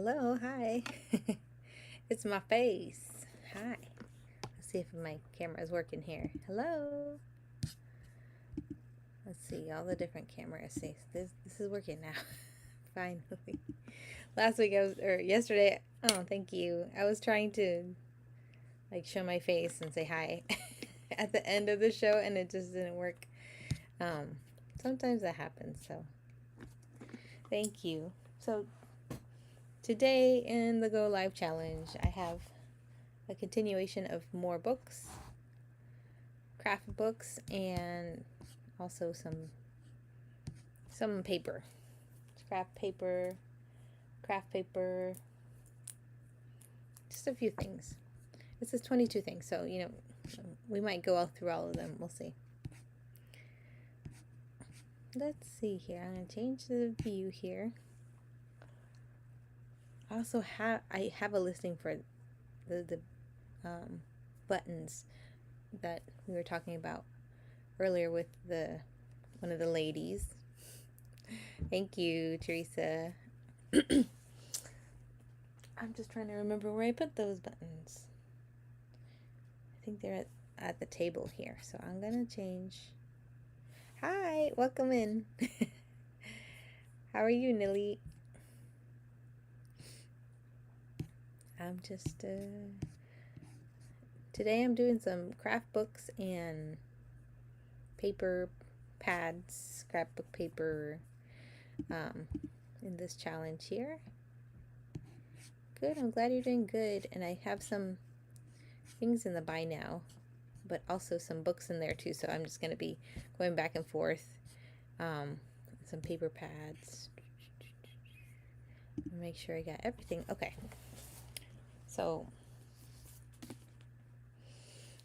Hello, hi. It's my face. Hi. Let's see if my camera is working here. Hello. Let's see all the different cameras. See, this is working now. Finally. Last week or yesterday. Oh, thank you. I was trying to show my face and say hi at the end of the show, and it just didn't work. Um, Sometimes that happens. So, thank you. So today in the Go Live Challenge, I have a continuation of more books, craft books, and also some paper, scrap paper, craft paper, just a few things. This is 22 things, so we might go through all of them. We'll see. Let's see here. I'm gonna change the view here. I also have a listing for the buttons that we were talking about earlier with one of the ladies. Thank you, Teresa. I'm just trying to remember where I put those buttons. I think they're at the table here, so I'm gonna change. Hi, welcome in. How are you, Nilly? I'm just today I'm doing some craft books and paper pads, scrapbook paper in this challenge here. Good, I'm glad you're doing good. And I have some things in the buy now, but also some books in there too, so I'm just going to be going back and forth. Some paper pads. Make sure I got everything. Okay. So,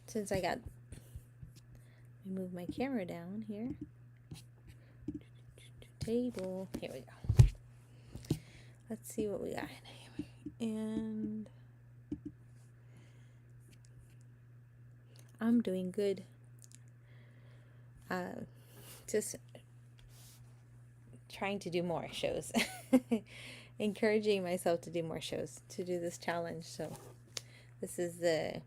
since I move my camera down here. Table. Here we go. Let's see what we got. And I'm doing good. Just trying to do more shows. Encouraging myself to do more shows, to do this challenge. So this is the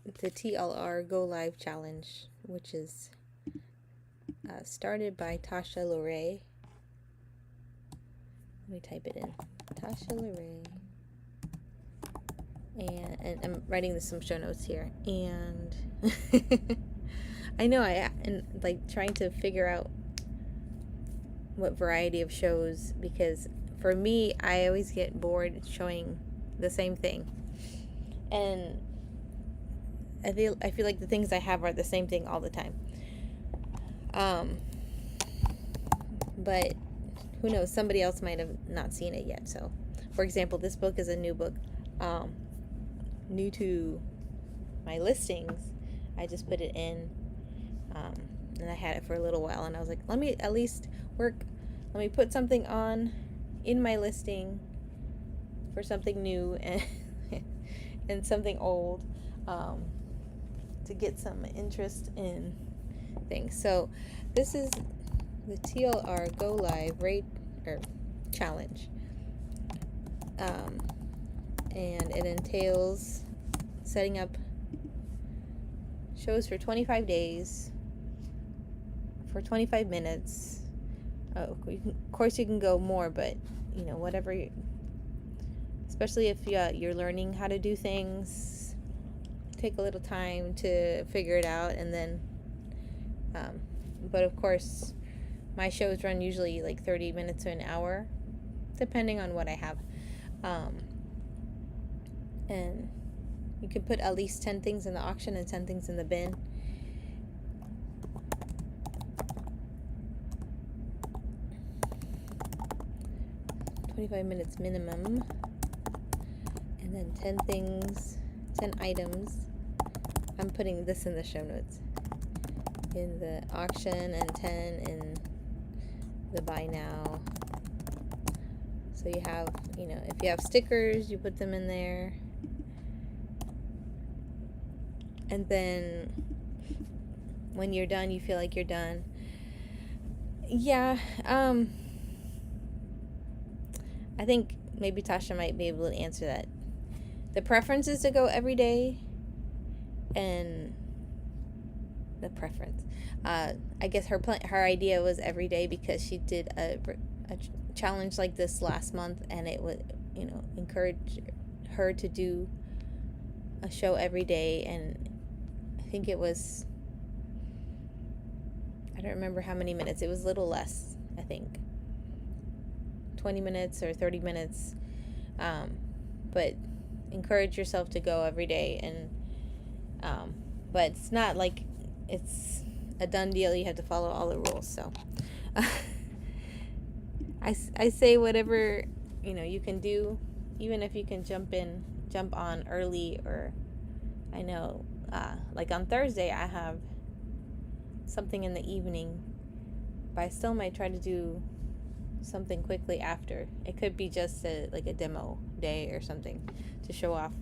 TLR Go Live Challenge, which is started by Tasha Lorraine. Let me type it in. Tasha Lorraine. And I'm writing some show notes here. And I know trying to figure out what variety of shows, because for me, I always get bored showing the same thing. And I feel like the things I have are the same thing all the time. But who knows? Somebody else might have not seen it yet. So, for example, this book is a new book, new to my listings. I just put it in, and I had it for a little while, and I was like, let me at least let me put something on in my listing for something new and and something old, to get some interest in things. So this is the TLR Go Live challenge, and it entails setting up shows for 25 days for 25 minutes. Of course you can go more, but whatever especially if you're learning how to do things, take a little time to figure it out. And then but of course my shows run usually like 30 minutes to an hour, depending on what I have. And you can put at least 10 things in the auction and 10 things in the bin. $25 minutes minimum. And then 10 items. I'm putting this in the show notes. In the auction and 10 in the buy now. So you have, if you have stickers, you put them in there. And then when you're done, you feel like you're done. Yeah, I think maybe Tasha might be able to answer that. The preference is to go every day, and the preference. I guess her her idea was every day because she did a challenge like this last month, and it would, encourage her to do a show every day. And I think it was, I don't remember how many minutes. It was a little less, I think 20 minutes or 30 minutes. But encourage yourself to go every day. And but it's not like it's a done deal. You have to follow all the rules. So I say whatever you can do, even if you can jump on early. Or I know like on Thursday I have something in the evening, but I still might try to do something quickly after. It could be just like a demo day or something to show off,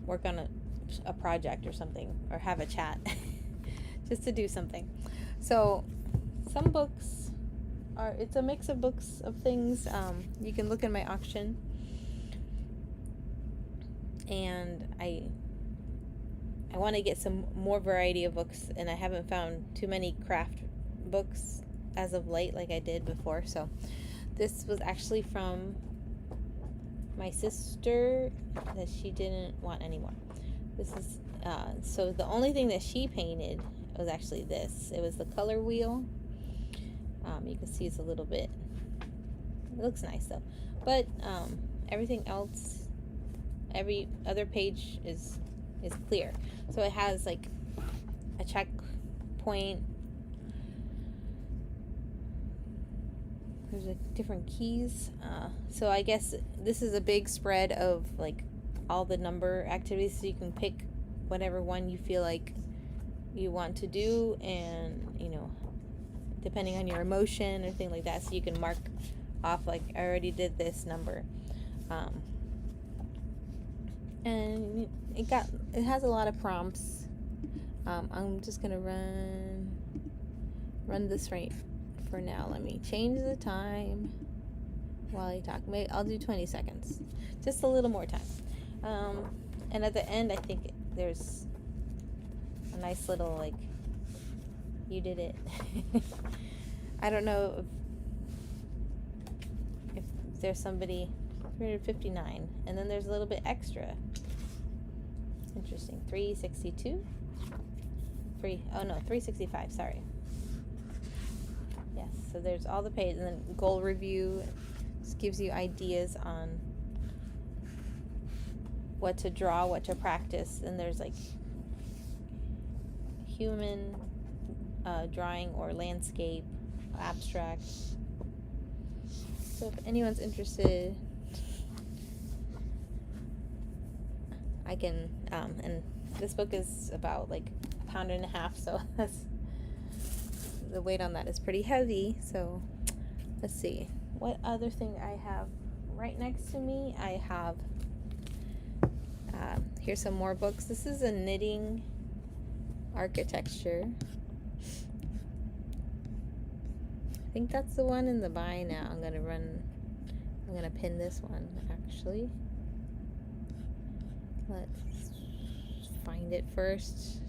work on a project or something, or have a chat just to do something. So some books it's a mix of books of things. You can look in my auction, and I want to get some more variety of books, and I haven't found too many craft books as of late like I did before. So this was actually from my sister that she didn't want anymore. This is so the only thing that she painted was actually this. It was the color wheel. You can see it's a little bit, it looks nice though, but everything else, every other page is clear. So it has like a checkpoint. There's like different keys. So I guess this is a big spread of like all the number activities, so you can pick whatever one you feel like you want to do, and depending on your emotion or thing like that, so you can mark off like I already did this number. And it has a lot of prompts. I'm just gonna run this right for now. Let me change the time while I talk. Maybe I'll do 20 seconds, just a little more time. And at the end, I think there's a nice little like, you did it. I don't know if there's somebody. 359, and then there's a little bit extra. Interesting. 362. 365. Sorry. Yes. So there's all the pages, and then goal review. Just gives you ideas on what to draw, what to practice, and there's like human drawing or landscape, abstract. So if anyone's interested, I can, and this book is about like 1.5 pounds, so that's, the weight on that is pretty heavy. So let's see what other thing I have right next to me. I have here's some more books. This is a knitting architecture. I think that's the one in the buy now. I'm gonna pin this one actually. Let's find it first.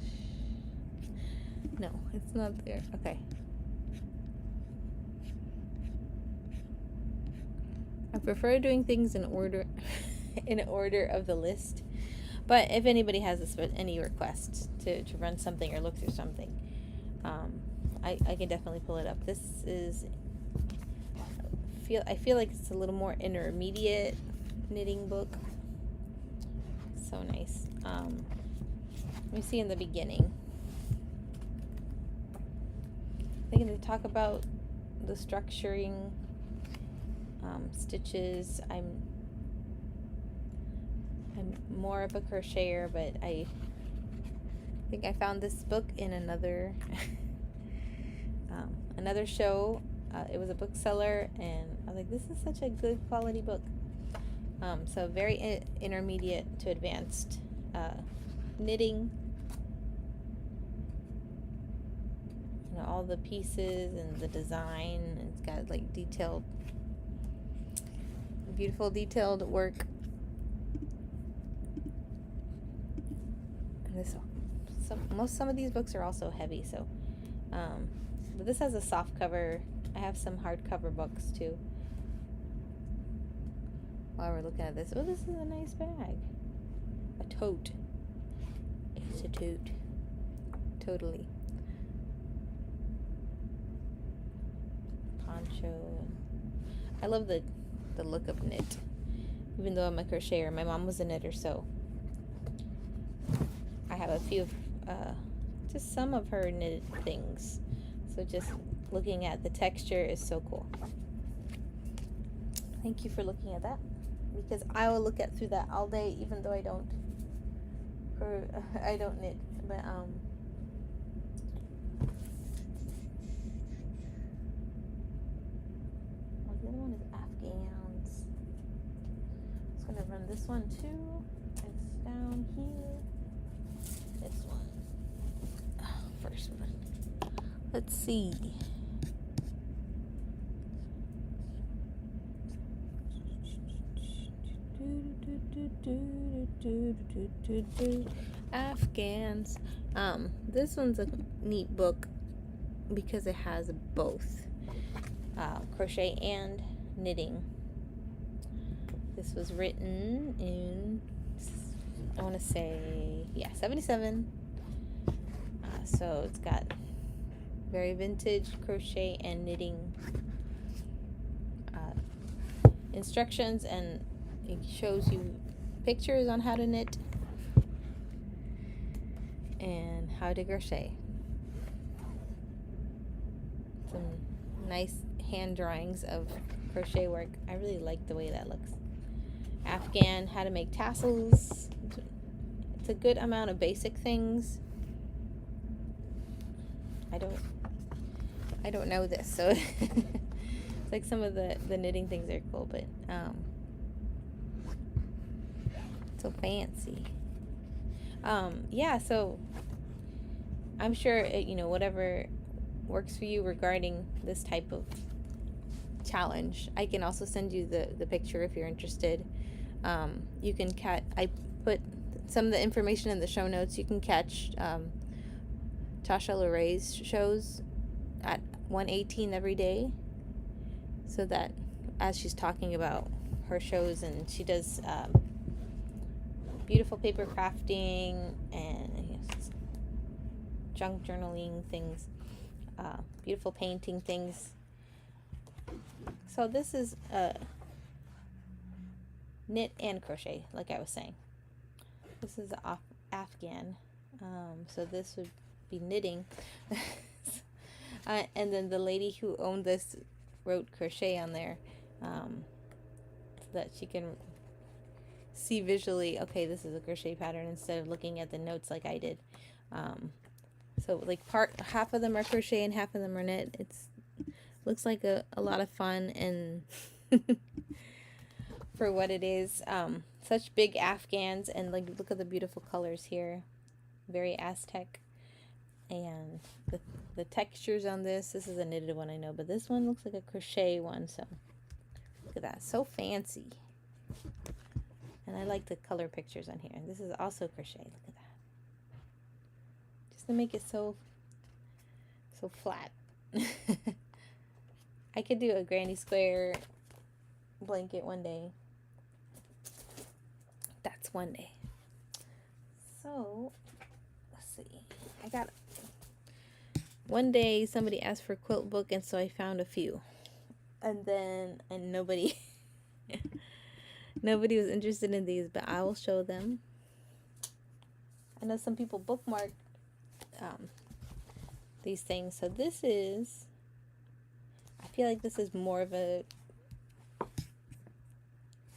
No, it's not there. Okay. I prefer doing things in order of the list. But if anybody has any requests to run something or look through something, I can definitely pull it up. This is I feel like it's a little more intermediate knitting book. So nice. Let me see in the beginning. I think they talk about the structuring, stitches. I'm more of a crocheter, but I think I found this book in another another show. It was a bookseller, and I was like, this is such a good quality book. So very intermediate to advanced knitting. All the pieces and the design, and it's got like detailed Beautiful detailed work. And this, some of these books are also heavy, so but this has a soft cover. I have some hardcover books too. While we're looking at this, oh, this is a nice bag. A tote. It's a tote. Totally. Poncho. I love the look of knit. Even though I'm a crocheter, my mom was a knitter, so I have a few of just some of her knitted things. So just looking at the texture is so cool. Thank you for looking at that, because I will look at through that all day, even though I don't knit. But the other one is Afghans. I'm just gonna run this one too. It's down here. This one. First one. Let's see. Afghans. This one's a neat book because it has both crochet and knitting. This was written in, I want to say, 77. So it's got very vintage crochet and knitting instructions, and it shows you pictures on how to knit and how to crochet. Some nice hand drawings of crochet work. I really like the way that looks. Afghan, how to make tassels. It's a good amount of basic things. I don't know this, so it's like some of the knitting things are cool, but so fancy. So I'm sure whatever works for you regarding this type of challenge. I can also send you the picture if you're interested. You can I put some of the information in the show notes. You can catch Tasha Loray's shows at 1:18 every day, so that as she's talking about her shows, and she does beautiful paper crafting and junk journaling things, beautiful painting things. So this is knit and crochet, like I was saying. This is Afghan, so this would be knitting. And then the lady who owned this wrote crochet on there, so that she can see visually, okay, this is a crochet pattern, instead of looking at the notes like I did. So like half of them are crochet and half of them are knit. It's looks like a lot of fun, and for what it is, such big Afghans, and like look at the beautiful colors here, very Aztec. And the textures on this is a knitted one, I know, but this one looks like a crochet one, so look at that, so fancy. And I like the color pictures on here. This is also crochet, look at that, just to make it so flat. I could do a granny square blanket one day. That's one day. So let's see, I got one day somebody asked for a quilt book, and so I found a few, and nobody nobody was interested in these, but I will show them. I know some people bookmark these things, so I feel like this is more of the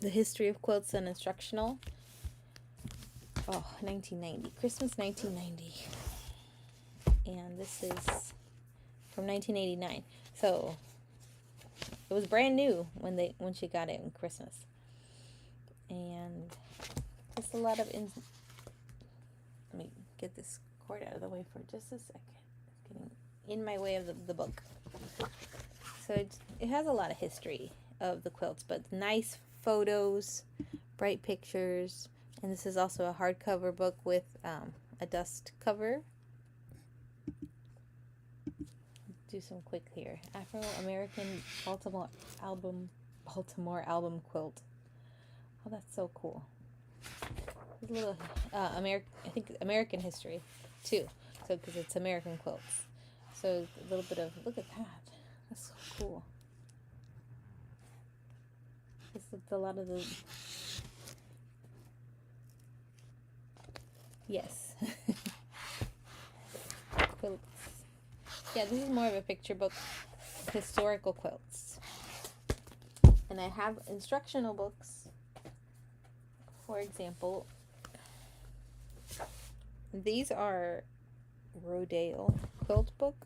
history of quilts and instructional. 1990, Christmas 1990. And this is from 1989. So it was brand new when she got it in Christmas. And just a lot of let me get this cord out of the way for just a second. It's getting in my way of the book. So it has a lot of history of the quilts, but nice photos, bright pictures, and this is also a hardcover book with a dust cover. Do some quick here. Afro-American Baltimore album quilt. Oh, that's so cool. There's a little I think American history too. So because it's American quilts, so a little bit of, look at that. That's so cool. This is a lot of the, yes. Quilts. Yeah, this is more of a picture book, historical quilts. And I have instructional books. For example, these are Rodale quilt book.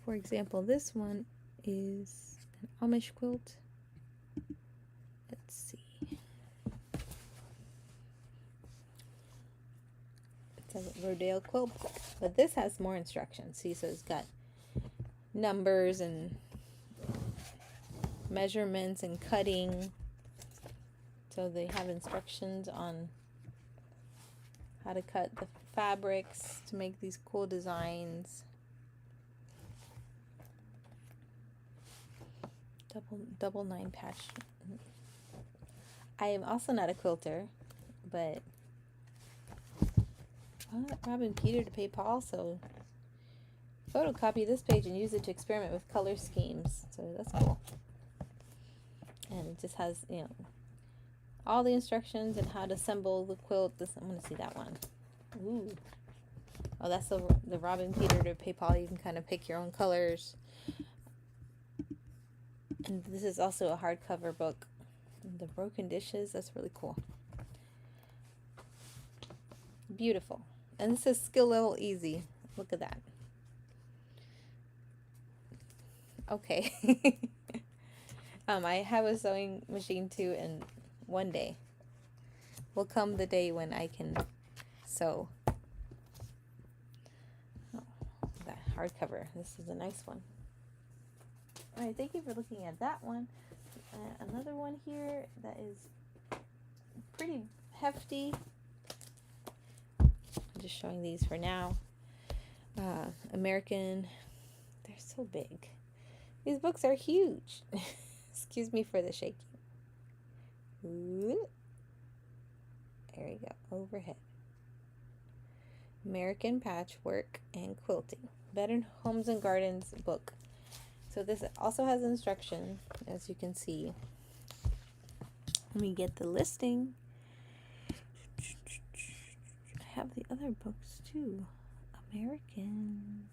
For example, this one is an Amish quilt. Let's see. It's a Rodale quilt book, but this has more instructions. See, so it's got numbers and measurements and cutting. So they have instructions on how to cut the fabrics to make these cool designs. Double 9 patch. I am also not a quilter, but Robin Peter to pay Paul, so photocopy this page and use it to experiment with color schemes. So that's cool. And it just has, you know, all the instructions and how to assemble the quilt. I'm going to see that one. Ooh. Oh, that's the Robin Peter to pay Paul. You can kind of pick your own colors. And this is also a hardcover book. The Broken Dishes, that's really cool. Beautiful. And this is skill level easy. Look at that. Okay. I have a sewing machine too, and one day will come the day when I can sew. Oh, that hardcover. This is a nice one. All right, thank you for looking at that one. Another one here that is pretty hefty. I'm just showing these for now. American. They're so big. These books are huge. Excuse me for the shaking. Ooh. There we go. Overhead. American Patchwork and Quilting. Better Homes and Gardens book. So this also has instruction, as you can see. Let me get the listing. I have the other books too. American.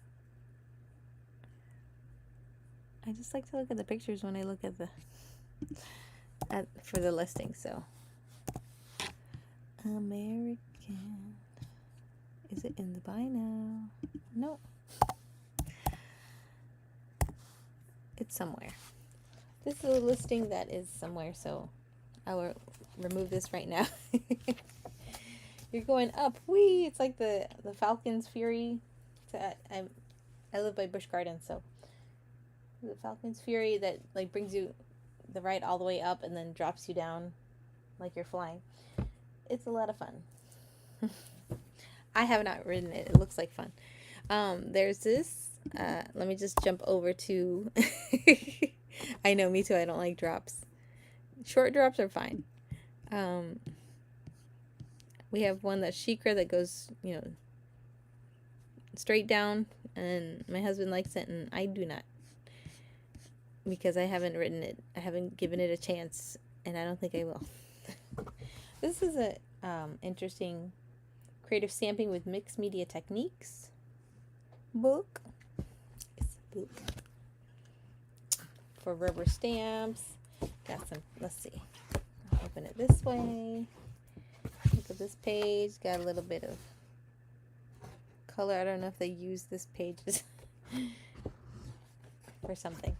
I just like to look at the pictures when I look at the for the listing. So American. Is it in the buy now? No. It's somewhere. This is a listing that is somewhere, so I will remove this right now. You're going up. Whee! It's like the Falcon's Fury. I live by Busch Gardens, so the Falcon's Fury that like brings you the ride all the way up and then drops you down like you're flying. It's a lot of fun. I have not ridden it. It looks like fun. There's this. Let me just jump over to. I know, me too. I don't like drops. Short drops are fine. We have one that's Shikra that goes, you know, straight down, and my husband likes it, and I do not, because I haven't ridden it. I haven't given it a chance, and I don't think I will. This is a interesting creative stamping with mixed media techniques book. It's a book for rubber stamps. Got some. Let's see. I'll open it this way. Look at this page. Got a little bit of color. I don't know if they use this page for something.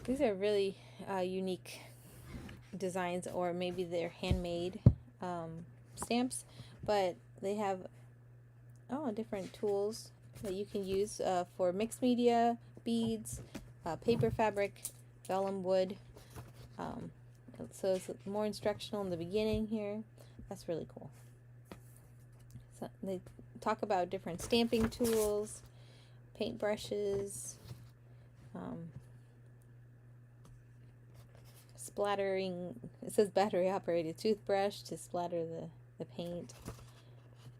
These are really unique designs, or maybe they're handmade stamps, but they have different tools that you can use for mixed media, beads, paper fabric, vellum wood. So it's more instructional in the beginning here. That's really cool. So they talk about different stamping tools, paint brushes, splattering. It says battery operated toothbrush to splatter the paint,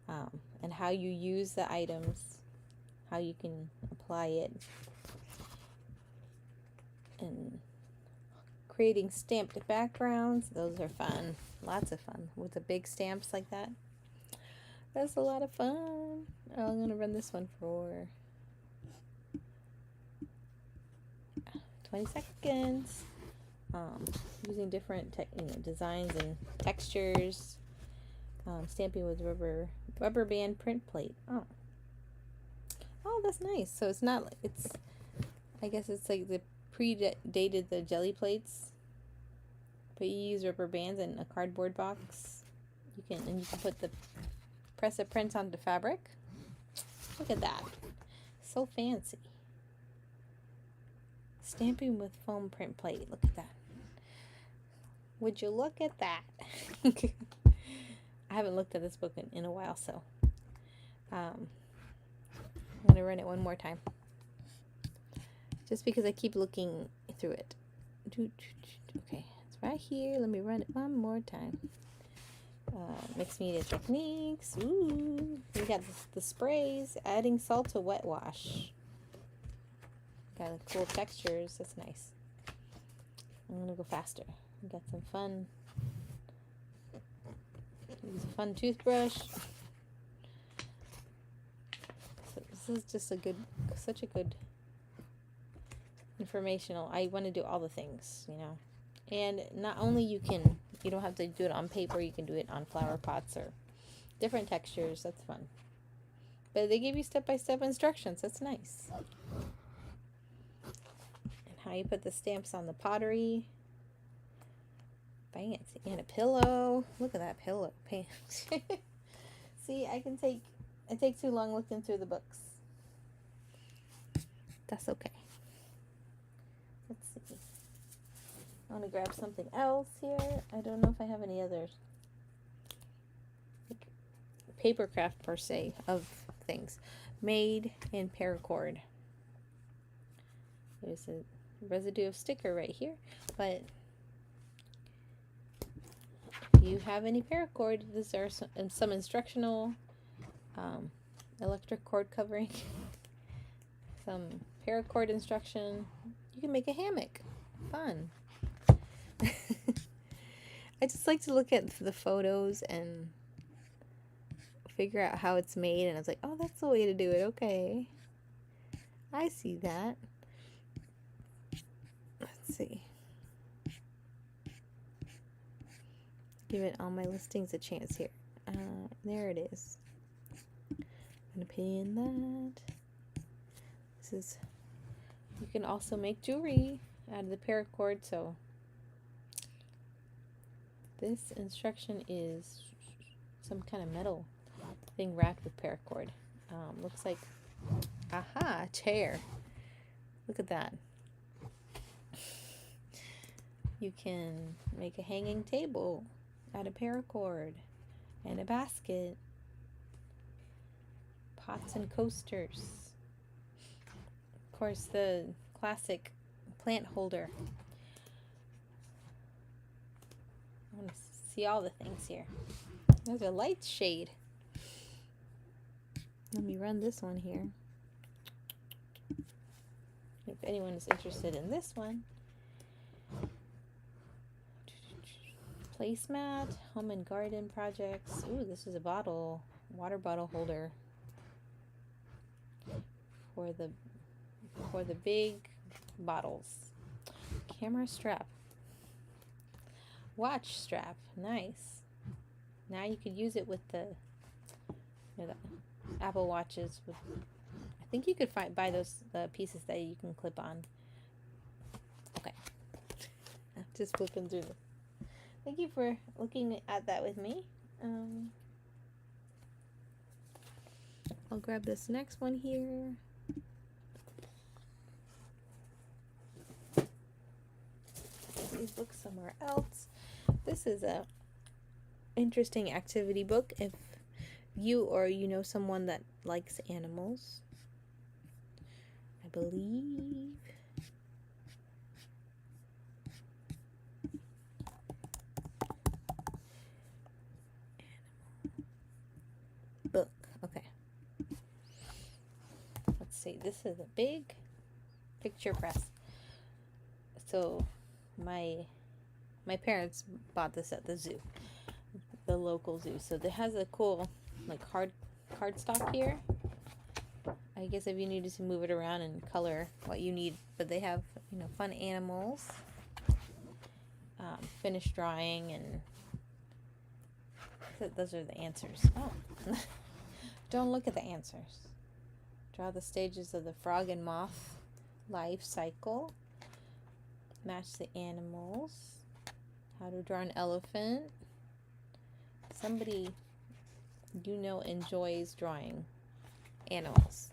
and how you use the items, how you can apply it, and creating stamped backgrounds. Those are fun. Lots of fun with the big stamps like that. That's a lot of fun. I'm going to run this one for 20 seconds. Using different designs and textures. Stamping with rubber band print plate. Oh, that's nice. So it's not, I guess it's like the predated the jelly plates, but you use rubber bands in a cardboard box. You can press the prints onto fabric. Look at that, so fancy. Stamping with foam print plate. Look at that. Would you look at that? I haven't looked at this book in a while, so I'm gonna run it one more time, just because I keep looking through it. Okay, it's right here. Let me run it one more time. Mixed media techniques. Ooh, we got the sprays. Adding salt to wet wash. Got cool textures. That's nice. I'm gonna go faster. We got some fun. Use a fun toothbrush. So this is just such a good informational. I want to do all the things, and not only you don't have to do it on paper. You can do it on flower pots or different textures. That's fun. But they give you step-by-step instructions. That's nice. And how you put the stamps on the pottery. Fancy. And a pillow. Look at that pillow. See, I take too long looking through the books. That's okay. Let's see. I want to grab something else here. I don't know if I have any others. Like paper craft per se of things. Made in paracord. There's a residue of sticker right here. But if you have any paracord, these are some instructional electric cord covering. Some paracord instruction. You can make a hammock. Fun. I just like to look at the photos and figure out how it's made, and I was like, oh, that's the way to do it. Okay, I see that. Let's see. Giving all my listings a chance here. There it is. I'm gonna pin that. You can also make jewelry out of the paracord. So this instruction is some kind of metal thing wrapped with paracord. Looks like, aha, chair. Look at that. You can make a hanging table out of paracord, and a basket, pots and coasters. Of course, the classic plant holder. I want to see all the things here. There's a light shade. Let me run this one here. If anyone is interested in this one. Placemat, home and garden projects. Ooh, this is a water bottle holder for the big bottles. Camera strap. Watch strap. Nice. Now you could use it with the Apple Watches. I think you could buy those pieces that you can clip on. Okay. Just flipping through them. Thank you for looking at that with me. I'll grab this next one here. these books somewhere else. This is a interesting activity book if you or you know someone that likes animals. I believe book. Okay. Let's see. This is a big picture press. So my parents bought this at the zoo, the local zoo. So it has a cool like cardstock here. I guess if you needed to move it around and color what you need, but they have, you know, fun animals, finished drawing, and those are the answers. Oh, don't look at the answers. Draw the stages of the frog and moth life cycle. Match the animals. How to draw an elephant. Somebody you know enjoys drawing animals.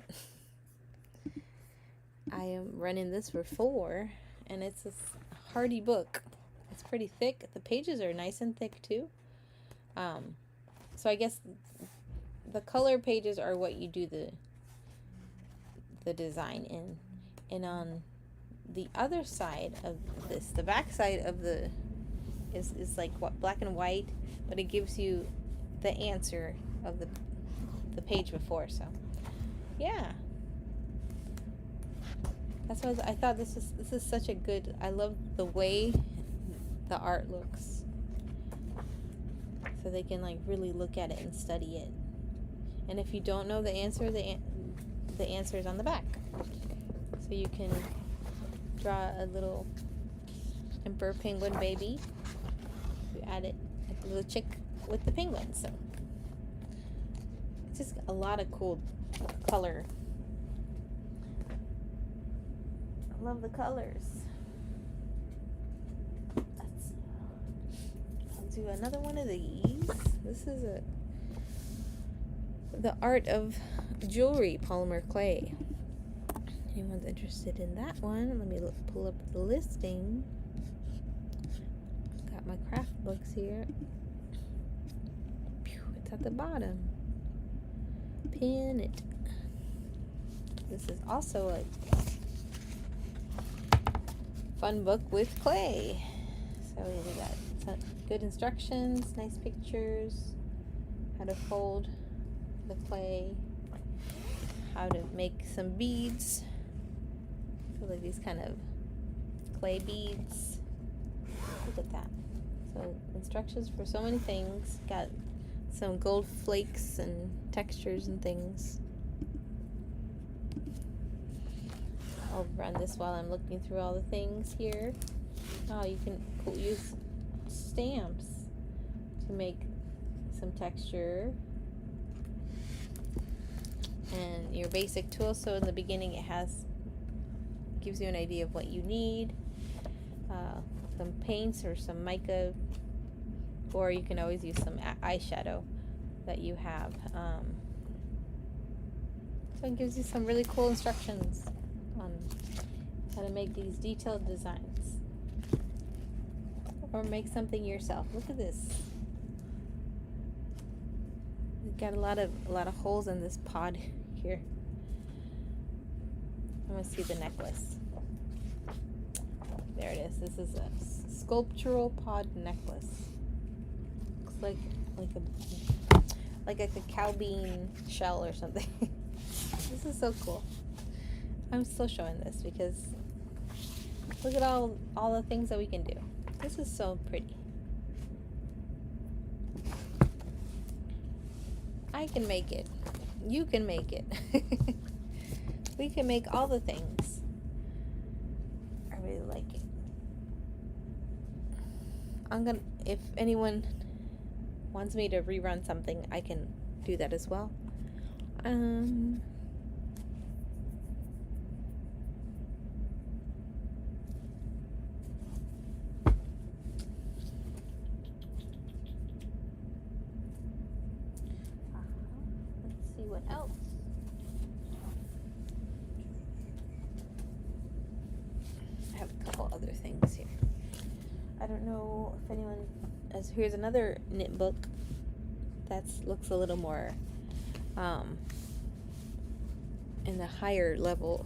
I am running this for 4, and it's a hardy book. It's pretty thick. The pages are nice and thick too. So I guess the color pages are what you do the design in. And on the other side of this, the back side of the is like what, black and white, but it gives you the answer of the page before. So yeah, that's what I thought. This is such a good. I love the way the art looks, so they can like really look at it and study it. And if you don't know the answer, the answer is on the back, so you can draw a little emperor penguin baby. You add it like a little chick with the penguin. So it's just a lot of cool color. I love the colors. I'll do another one of these. This is the art of jewelry, polymer clay. Anyone's interested in that one? Let me pull up the listing. Got my craft books here. It's at the bottom. Pin it. This is also a fun book with clay. So we got some good instructions, nice pictures, how to fold the clay, how to make some beads. So like these kind of clay beads. Look at that. So instructions for so many things. Got some gold flakes and textures and things. I'll run this while I'm looking through all the things here. Oh, you can use stamps to make some texture. And your basic tool. So in the beginning it gives you an idea of what you need. Some paints or some mica, or you can always use some eyeshadow that you have. So it gives you some really cool instructions on how to make these detailed designs or make something yourself. Look at this. We've got a lot of holes in this pod here. I'm gonna see the necklace. There it is. This is a sculptural pod necklace. Looks like a cacao bean shell or something. This is so cool. I'm still showing this because look at all the things that we can do. This is so pretty. I can make it. You can make it. We can make all the things. I really like it. If anyone wants me to rerun something, I can do that as well. Let's see what else. I have a couple other things here. I don't know if anyone, as here's another knit book that looks a little more in the higher level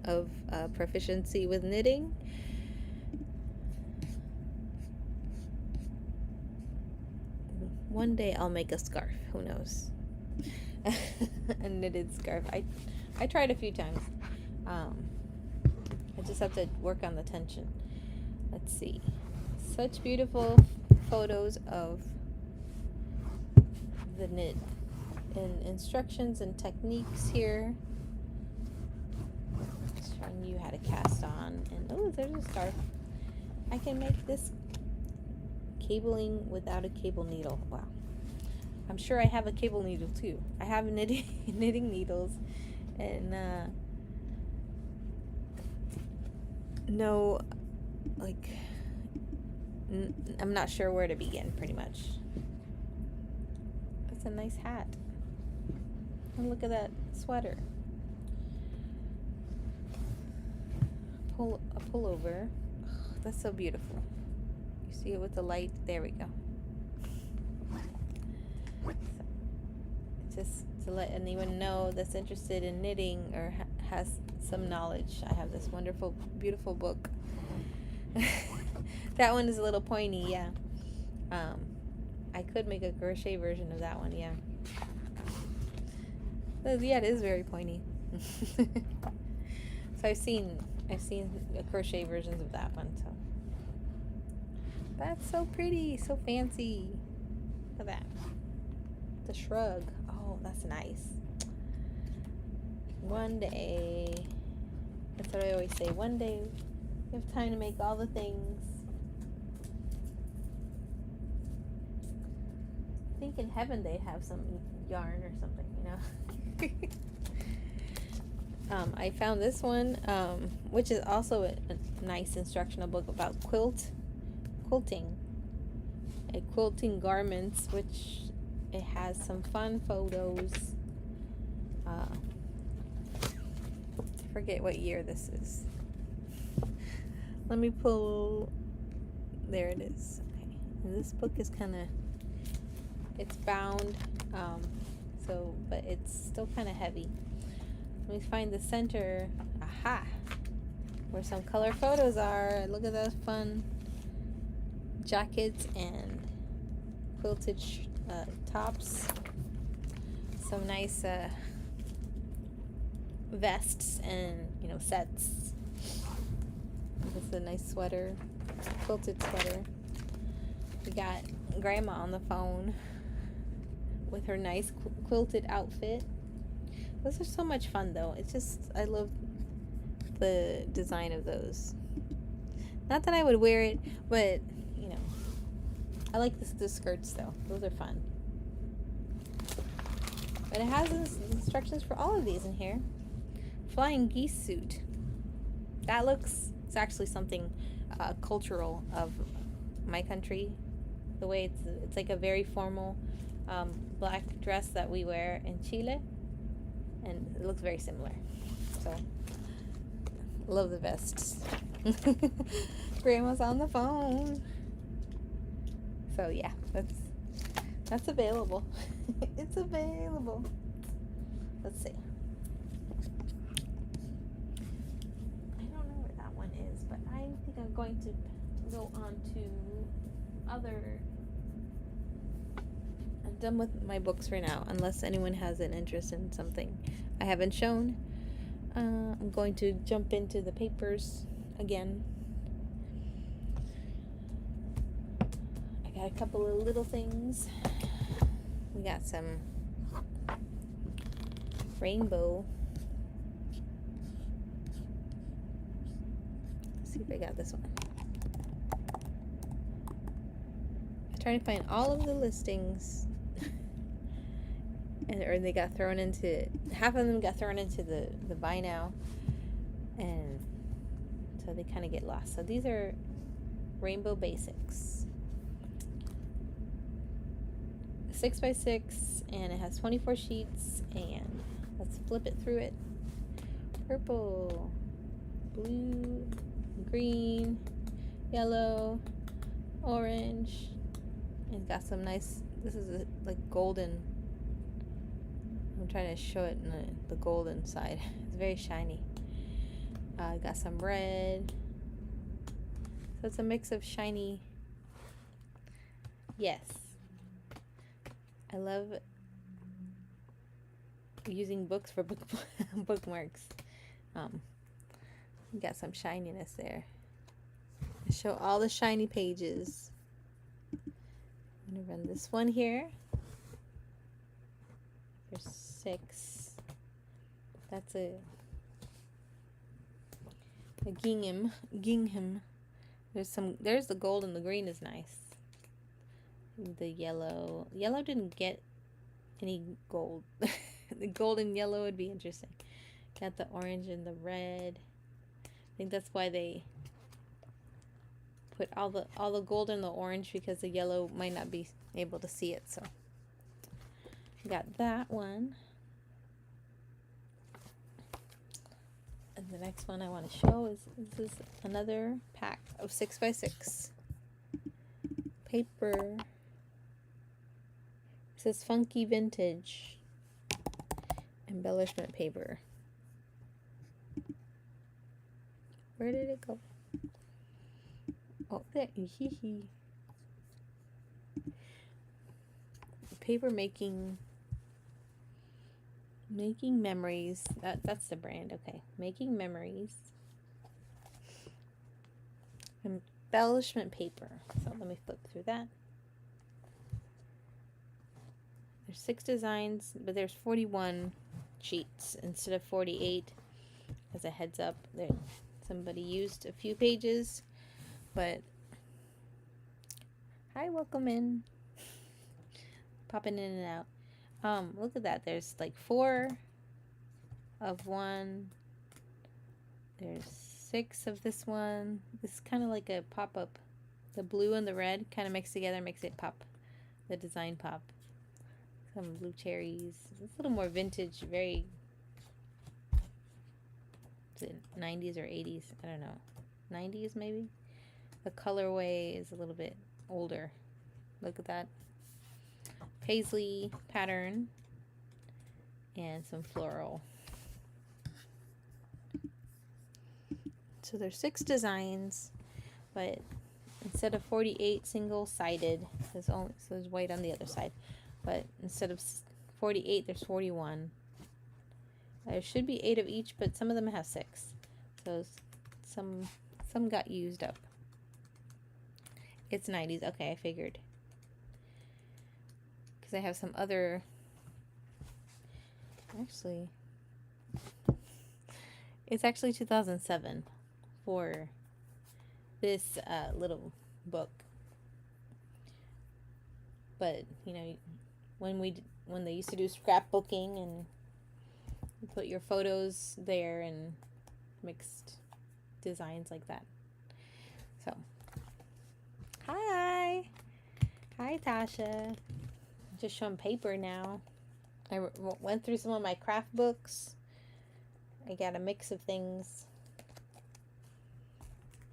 of proficiency with knitting. One day I'll make a scarf, who knows. A knitted scarf. I tried a few times. I just have to work on the tension. Let's see. Such beautiful photos of the knit and instructions and techniques here. Showing you how to cast on. And oh, there's a scarf. I can make this cabling without a cable needle. Wow. I'm sure I have a cable needle too. I have knitting needles and no, like, I'm not sure where to begin, pretty much. That's a nice hat. And look at that sweater. A pullover. Oh, that's so beautiful. You see it with the light? There we go. So, just to let anyone know that's interested in knitting or has some knowledge, I have this wonderful, beautiful book. That one is a little pointy, yeah. I could make a crochet version of that one, yeah. Yeah, it is very pointy. So I've seen crochet versions of that one, so that's so pretty, so fancy. Look at that. The shrug. Oh, that's nice. One day, that's what I always say, one day you have time to make all the things. I think in heaven they'd have some yarn or something, you know. I found this one, which is also a nice instructional book about quilting garments, which it has some fun photos. I forget what year this is. Let me pull. There it is. Okay, and this book is it's bound, but it's still kind of heavy. Let me find the center. Aha! Where some color photos are. Look at those fun jackets and quilted tops. Some nice vests and sets. This is a nice sweater, quilted sweater. We got Grandma on the phone with her nice quilted outfit. Those are so much fun, though. It's just, I love the design of those. Not that I would wear it, but I like the skirts, though. Those are fun. But it has instructions for all of these in here. Flying geese suit. It's actually something cultural of my country. The way it's like a very formal black dress that we wear in Chile. And it looks very similar. So, love the vests. Grandma's on the phone. So yeah, that's available. It's available. Let's see. I don't know where that one is, but I think I'm going to go on to other. I'm done with my books for now, unless anyone has an interest in something I haven't shown. I'm going to jump into the papers again. I got a couple of little things. We got some rainbow. Let's see if I got this one. I'm trying to find all of the listings. Or they got thrown into, half of them got thrown into the buy now, and so they kind of get lost. So these are rainbow basics, 6x6, and it has 24 sheets. And let's flip it through it. Purple, blue, green, yellow, orange. It's got some nice, this is like golden. I'm trying to show it in the golden side. It's very shiny. Got some red. So it's a mix of shiny. Yes. I love using books for bookmarks. Got some shininess there. I show all the shiny pages. I'm going to run this one here. There's 6. That's a gingham. There's the gold, and the green is nice. The yellow didn't get any gold. The gold and yellow would be interesting. Got the orange and the red. I think that's why they put all the gold and the orange, because the yellow might not be able to see it. So got that one. And the next one I want to show is, this is another pack of 6x6 paper. It says funky vintage embellishment paper. Where did it go? Oh, there. Paper making memories. That's the brand. Okay, making memories. Embellishment paper. So let me flip through that. There's 6 designs, but there's 41 sheets instead of 48. As a heads up, there somebody used a few pages, but hi, welcome in. Popping in and out. Look at that. There's like 4 of one. There's 6 of this one. This is kind of like a pop-up. The blue and the red kind of mixed together makes it pop. The design pop. Some blue cherries. It's a little more vintage, very, is it 90s or 80s? I don't know. 90s maybe? The colorway is a little bit older. Look at that. Paisley pattern and some floral. So there's 6 designs, but instead of 48 single-sided, there's white on the other side, but instead of 48, there's 41. There should be 8 of each, but some of them have 6. So some got used up. It's 90s. Okay, I figured. Because I have some other, actually, it's actually 2007 for this little book. But you know, when they used to do scrapbooking and you put your photos there and mixed designs like that. So hi Tasha. Just showing paper now. I went through some of my craft books. I got a mix of things.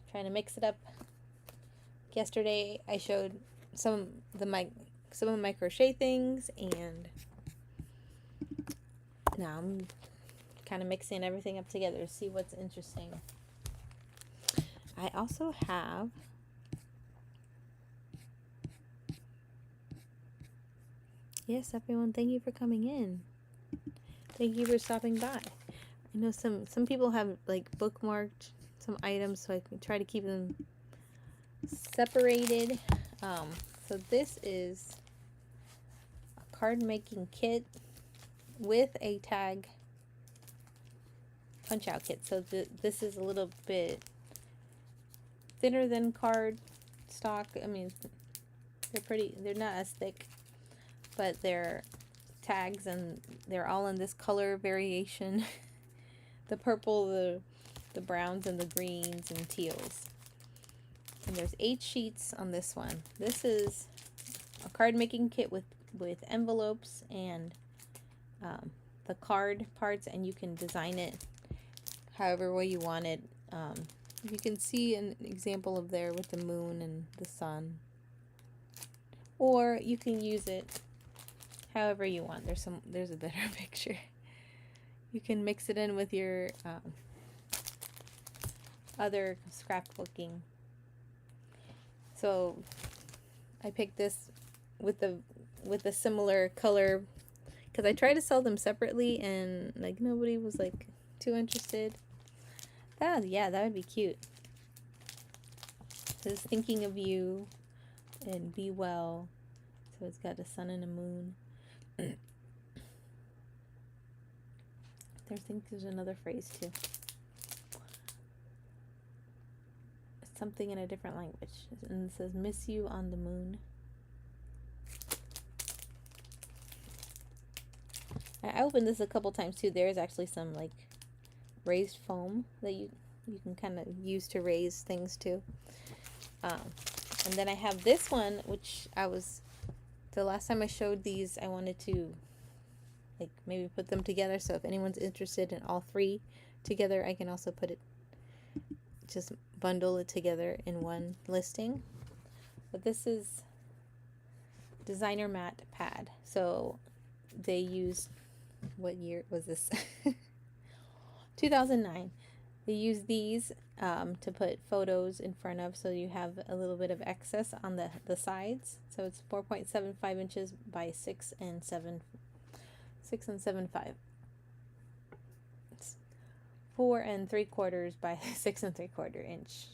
Trying to mix it up. Yesterday I showed some of my crochet things, and now I'm kind of mixing everything up together to see what's interesting. I also have yes, everyone, thank you for coming in. Thank you for stopping by. I know some people have like bookmarked some items, so I can try to keep them separated. So this is a card making kit with a tag punch out kit. So this is a little bit thinner than card stock. I mean, they're not as thick, but they're tags, and they're all in this color variation. The purple, the browns, and the greens and teals. And there's 8 sheets on this one. This is a card making kit with envelopes and the card parts, and you can design it however way you want it. You can see an example of there with the moon and the sun. Or you can use it however you want. There's a better picture. You can mix it in with your other scrapbooking. So I picked this with the similar color because I tried to sell them separately and like nobody was like too interested. Yeah, that would be cute. So it's thinking of you and be well. So it's got a sun and a moon. I think there's another phrase too. Something in a different language. And it says, miss you on the moon. I opened this a couple times too. There's actually some like raised foam that you can kind of use to raise things too. And then I have this one, which the last time I showed these, I wanted to like maybe put them together. So if anyone's interested in all three together, I can also just bundle it together in one listing. But this is designer matte pad. So they used, what year was this? 2009. They use these to put photos in front of, so you have a little bit of excess on the sides. So it's 4.75 inches by 6.75. It's 4 3/4 by 6 3/4 inch.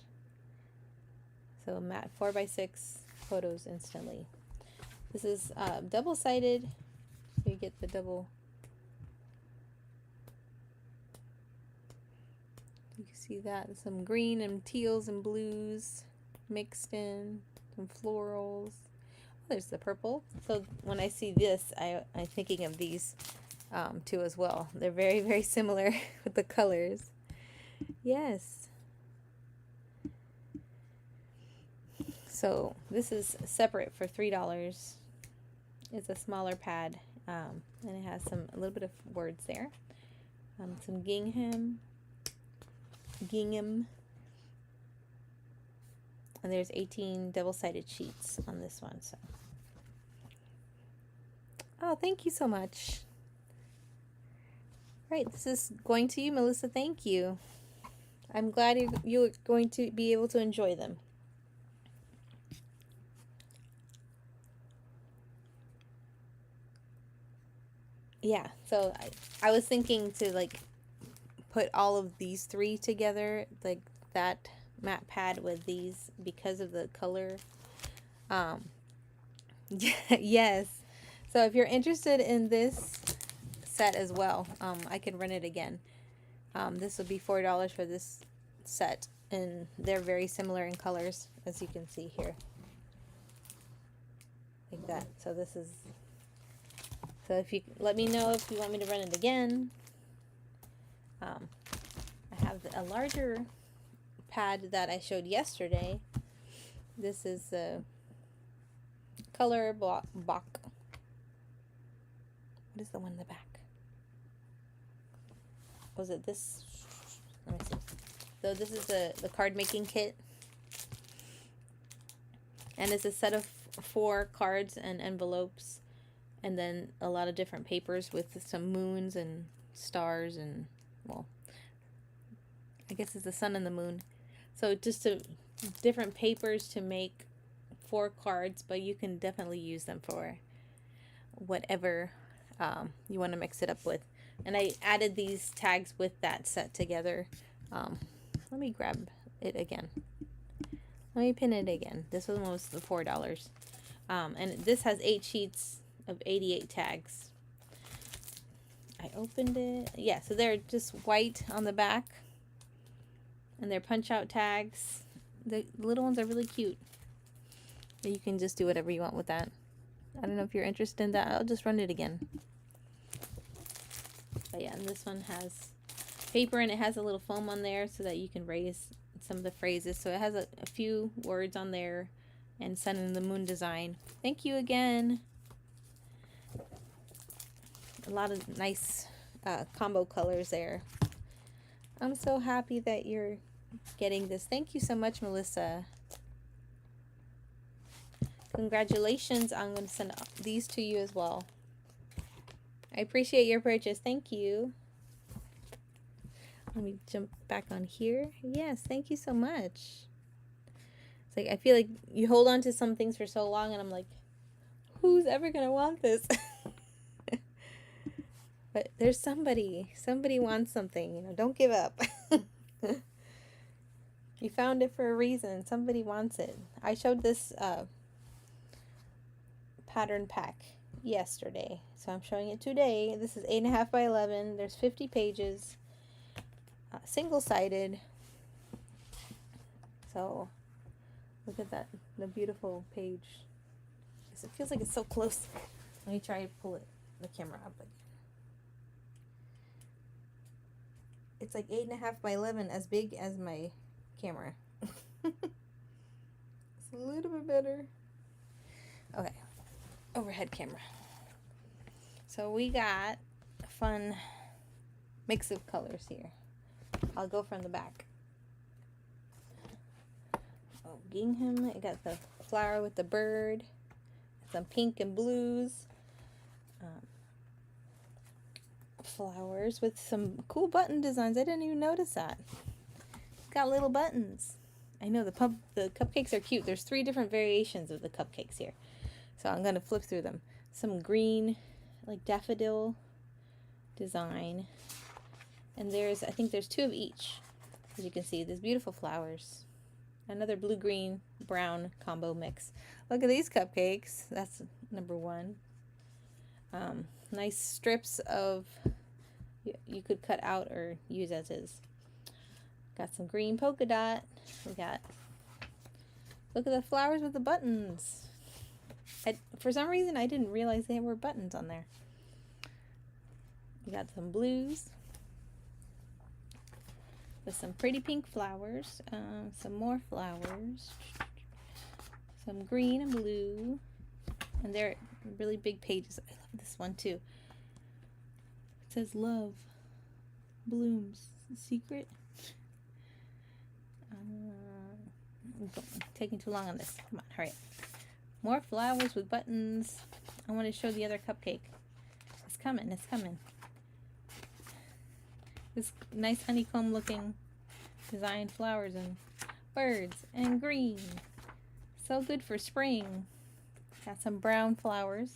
So matte 4x6 photos instantly. This is double-sided, so you get the double. You can see that some green and teals and blues mixed in, some florals. Oh, there's the purple. So when I see this, I'm thinking of these too as well. They're very, very similar with the colors. Yes. So this is separate for $3. It's a smaller pad, and it has a little bit of words there. Some gingham, and there's 18 double-sided sheets on this one. So, oh, thank you so much. Right, this is going to you, Melissa. Thank you. I'm glad you're going to be able to enjoy them. Yeah, so I was thinking to like put all of these three together, like that matte pad with these, because of the color. Yes. So if you're interested in this set as well, I can run it again. This would be $4 for this set, and they're very similar in colors, as you can see here, like that. So if you let me know if you want me to run it again. I have a larger pad that I showed yesterday. This is the color block. What is the one in the back? Was it this? Let me see. So this is the card making kit, and it's a set of 4 cards and envelopes, and then a lot of different papers with some moons and stars and, well, I guess it's the sun and the moon. So just different papers to make 4 cards, but you can definitely use them for whatever you want to mix it up with. And I added these tags with that set together. Let me grab it again. Let me pin it again. This one was the $4. And this has 8 sheets of 88 tags. I opened it. Yeah, so they're just white on the back, and they're punch out tags. The little ones are really cute. You can just do whatever you want with that. I don't know if you're interested in that. I'll just run it again. But yeah, and this one has paper, and it has a little foam on there so that you can raise some of the phrases. So it has a few words on there, and sun and the moon design. Thank you again. A lot of nice combo colors there. I'm so happy that you're getting this. Thank you so much, Melissa. Congratulations. I'm going to send these to you as well. I appreciate your purchase. Thank you. Let me jump back on here. Yes, thank you so much. It's like I feel like you hold on to some things for so long, and I'm like, who's ever going to want this? But there's somebody wants something, you know, don't give up. You found it for a reason. Somebody wants it. I showed this pattern pack yesterday, so I'm showing it today. This is 8.5 by 11. There's 50 pages, single-sided. So look at that, the beautiful page. It feels like it's so close. Let me try to pull the camera up again. It's like 8.5 by 11, as big as my camera. It's a little bit better. Okay, overhead camera. So we got a fun mix of colors here. I'll go from the back. Oh, gingham. I got the flower with the bird. Some pink and blues. Flowers with some cool button designs. I didn't even notice that. Got little buttons. I know the cupcakes are cute. There's 3 different variations of the cupcakes here. So I'm going to flip through them. Some green, like daffodil design. And I think there's 2 of each. As you can see, there's beautiful flowers. Another blue, green, brown combo mix. Look at these cupcakes. That's number 1. Nice strips of, you could cut out or use as is. Got some green polka dot. We got, look at the flowers with the buttons. For some reason, I didn't realize there were buttons on there. We got some blues with some pretty pink flowers. Some more flowers. Some green and blue. And they're really big pages. I love this one too. It says love blooms secret. I'm taking too long on this. Come on, hurry up. More flowers with buttons. I want to show the other cupcake. It's coming. It's coming. This nice honeycomb looking designed flowers and birds and green. So good for spring. Got some brown flowers.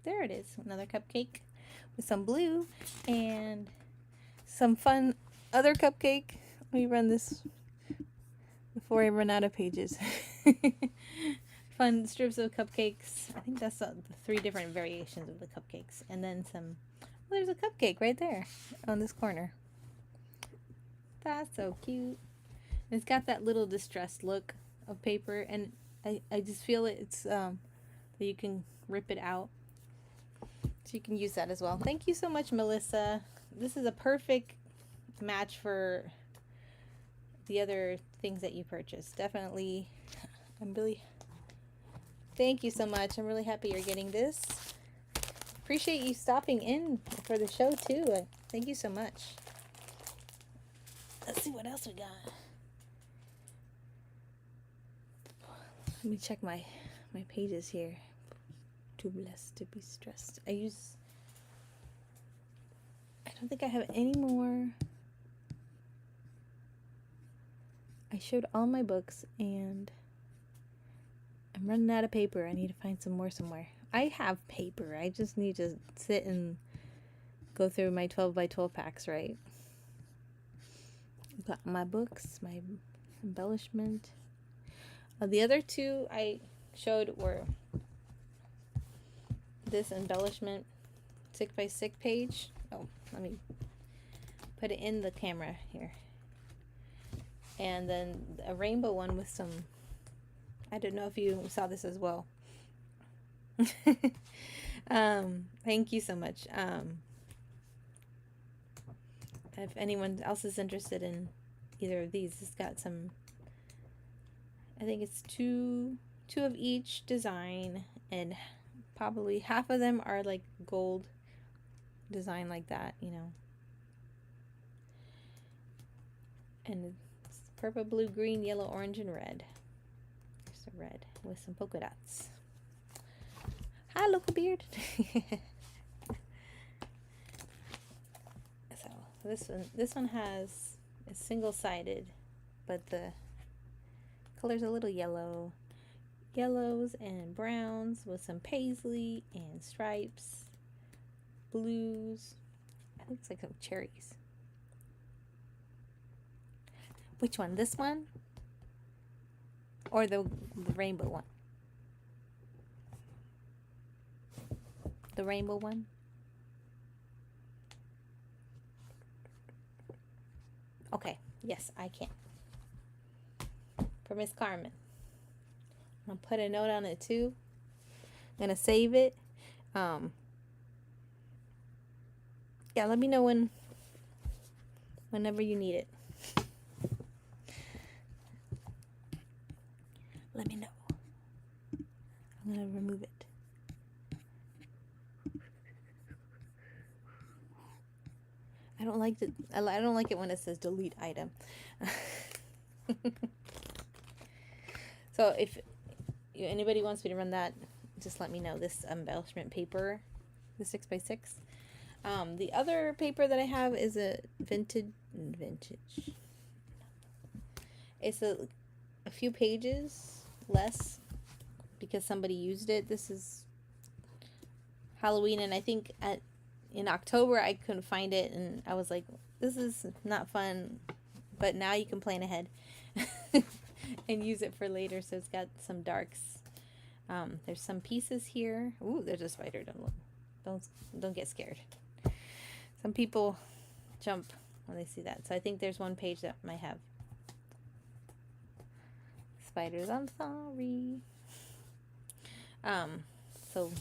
There it is. Another cupcake with some blue and some fun other cupcake. Let me run this before I run out of pages. Fun strips of cupcakes. I think that's the 3 different variations of the cupcakes. And then some, well, there's a cupcake right there on this corner. That's so cute. And it's got that little distressed look of paper, and I just feel it's that you can rip it out. So you can use that as well. Thank you so much, Melissa. This is a perfect match for the other things that you purchased. Definitely. Thank you so much. I'm really happy you're getting this. Appreciate you stopping in for the show too. Thank you so much. Let's see what else we got. Let me check my pages here. Too blessed to be stressed. I don't think I have any more. I showed all my books and I'm running out of paper. I need to find some more somewhere. I have paper. I just need to sit and go through my 12 by 12 packs, right? Got my books, my embellishment. The other 2 I showed were this embellishment 6 by 6 page. Oh, let me put it in the camera here. And then a rainbow one with some, I don't know if you saw this as well. Thank you so much. If anyone else is interested in either of these, it's got some, I think it's two of each design, and probably half of them are like gold design like that, you know. And it's purple, blue, green, yellow, orange, and red. There's a red with some polka dots. Hi, local beard. So this one has a single-sided, but the color's a little yellow. Yellows and browns with some paisley and stripes. Blues. I think it's like some cherries. Which one? This one? Or the rainbow one? The rainbow one? Okay. Yes, I can. For Miss Carmen. I'm gonna put a note on it too. I'm gonna save it. Yeah, let me know whenever you need it. Let me know. I'm gonna remove it. I don't like it when it says delete item. So if anybody wants me to run that, just let me know. This embellishment paper, the 6x6. The other paper that I have is a vintage. It's a few pages less because somebody used it. This is Halloween, and I think in October I couldn't find it, and I was like, this is not fun, but now you can plan ahead and use it for later. So it's got some darks. There's some pieces here. Ooh, there's a spider. Don't get scared. Some people jump when they see that. So I think there's one page that might have spiders. I'm sorry. So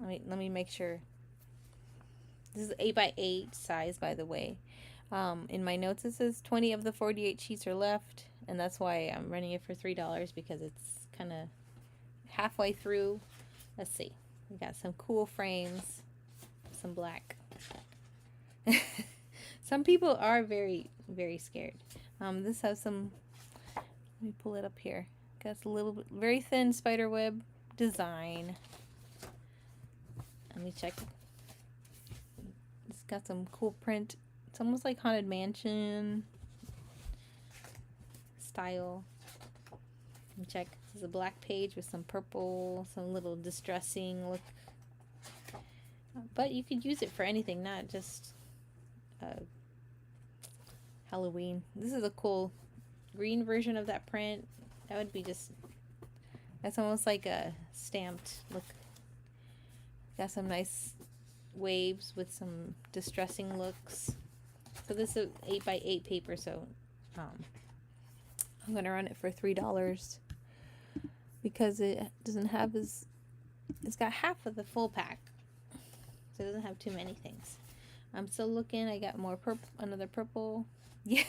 let me make sure. This is 8x8 size, by the way. In my notes it says 20 of the 48 sheets are left, and that's why I'm running it for $3 because it's kind of halfway through. Let's see. We got some cool frames, some black. Some people are very, very scared. This has some. Let me pull it up here. Got a little bit, very thin spider web design. Let me check. It's got some cool print. It's almost like Haunted Mansion style. Let me check. This is a black page with some purple, some little distressing look. But you could use it for anything, not just Halloween. This is a cool green version of that print. That would be just, that's almost like a stamped look. Got some nice waves with some distressing looks. So this is 8x8 paper, so I'm gonna run it for $3 because it doesn't have it's got half of the full pack, so it doesn't have too many things. I'm still looking. I got more purple, another purple. Yeah.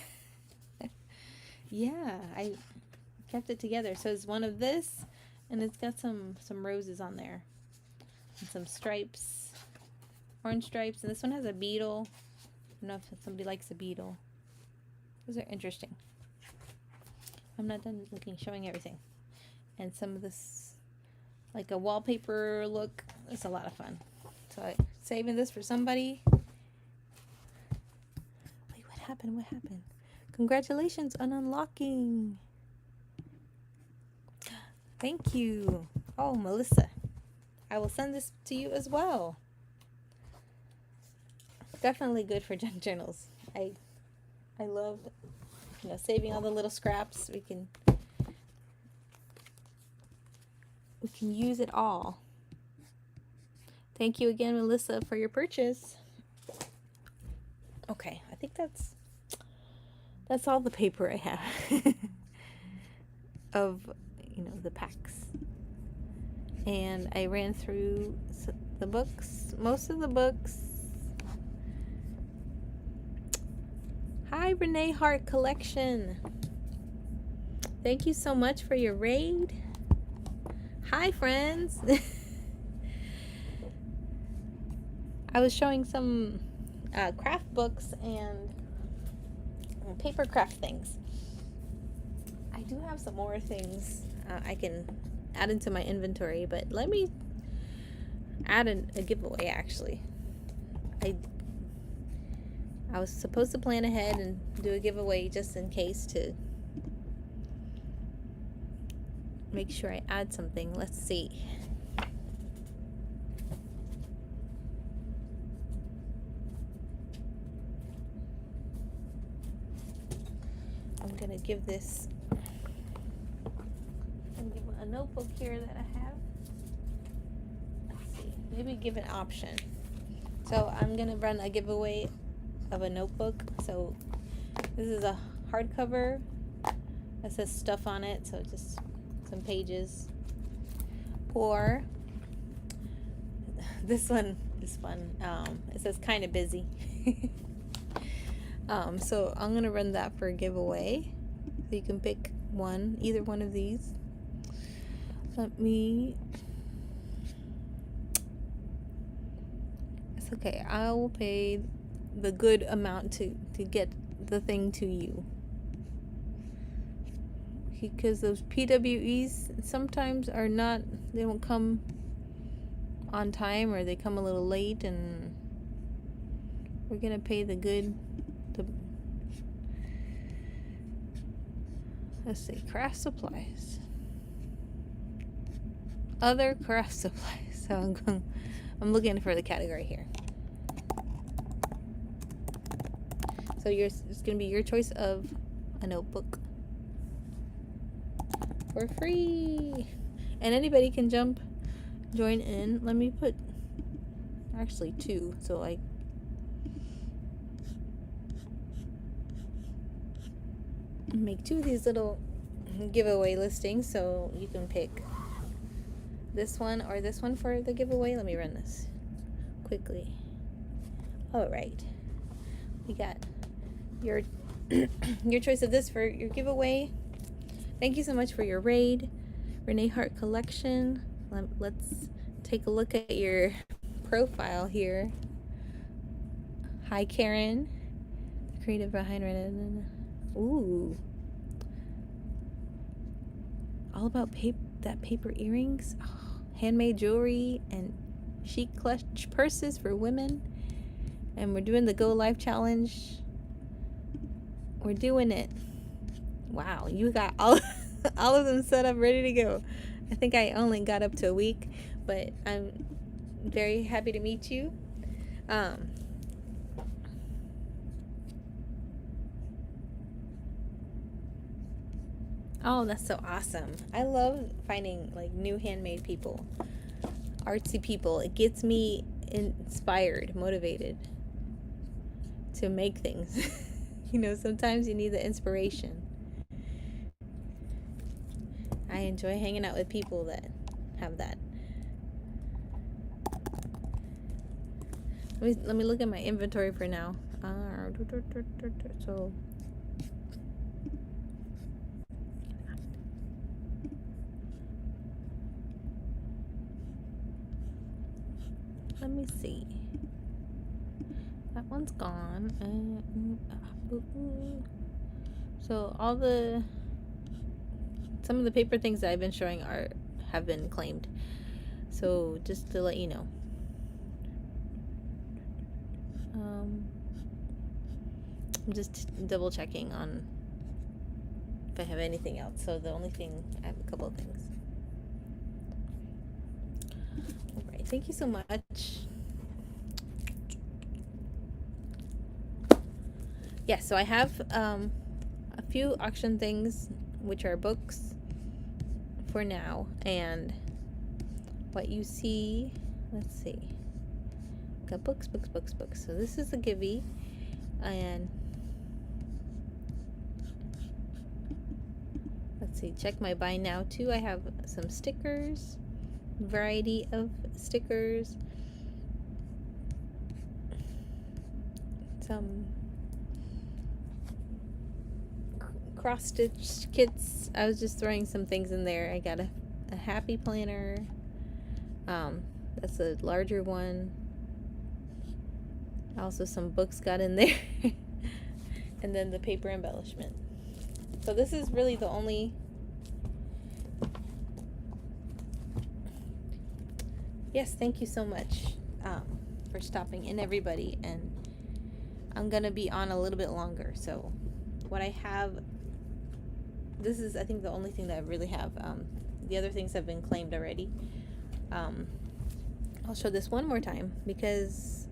Yeah, I kept it together. So it's one of this, and it's got some roses on there and some stripes, orange stripes, and this one has a beetle. I don't know if somebody likes a beetle. Those are interesting. I'm not done looking, showing everything. And some of this, like a wallpaper look. It's a lot of fun. So I'm saving this for somebody. Wait, what happened? What happened? Congratulations on unlocking. Thank you. Oh, Melissa. I will send this to you as well. Definitely good for junk journals. I love, saving all the little scraps. We can use it all. Thank you again, Melissa, for your purchase. Okay, I think that's all the paper I have of the packs. And I ran through the books, most of the books. Hi, Renee Hart Collection. Thank you so much for your raid. Hi, friends. I was showing some craft books and paper craft things. I do have some more things I can add into my inventory, but let me add a giveaway. Actually, I was supposed to plan ahead and do a giveaway just in case, to make sure I add something. Let's see. I'm gonna give this, a notebook here that I have. Let's see, maybe give an option. So I'm gonna run a giveaway of a notebook. So this is a hardcover that says stuff on it, so just some pages. Or this one is fun. It says kind of busy. So I'm gonna run that for a giveaway. So you can pick one, either one of these. It's okay. I will pay the good amount to get the thing to you. Because those PWEs sometimes are not, they don't come on time, or they come a little late, and we're gonna pay the good. Let's see, craft supplies. Other craft supplies. So I'm looking for the category here. So it's gonna be your choice of a notebook for free, and anybody can join in. Let me put actually 2, so I make 2 of these little giveaway listings, so you can pick this one or this one for the giveaway. Let me run this quickly. All right, we got your your choice of this for your giveaway. Thank you so much for your raid, Renee Hart Collection. Let's take a look at your profile here. Hi, Karen, the creative behind Renee. Ooh, all about paper earrings, handmade jewelry, and chic clutch purses for women. And we're doing the Go Live challenge. We're doing it. Wow, you got all of them set up, ready to go. I think I only got up to a week, but I'm very happy to meet you. Oh, that's so awesome. I love finding like new handmade people, artsy people. It gets me inspired, motivated to make things. You know, sometimes you need the inspiration. I enjoy hanging out with people that have that. Let me look at my inventory for now. So let me see. That one's gone. So some of the paper things that I've been showing have been claimed. So just to let you know. I'm just double checking on if I have anything else. So the only thing, I have a couple of things. All right, thank you so much. Yeah, so I have a few auction things, which are books for now, and what you see, let's see, got books. So this is the Gibby, and let's see, check my buy now too. I have some stickers, variety of stickers, some cross stitch kits. I was just throwing some things in there. I got a happy planner. That's a larger one. Also some books got in there. And then the paper embellishment. So this is really the only, yes, thank you so much for stopping in, everybody. And I'm gonna be on a little bit longer, so what I have, this is I think the only thing that I really have. The other things have been claimed already. I'll show this one more time because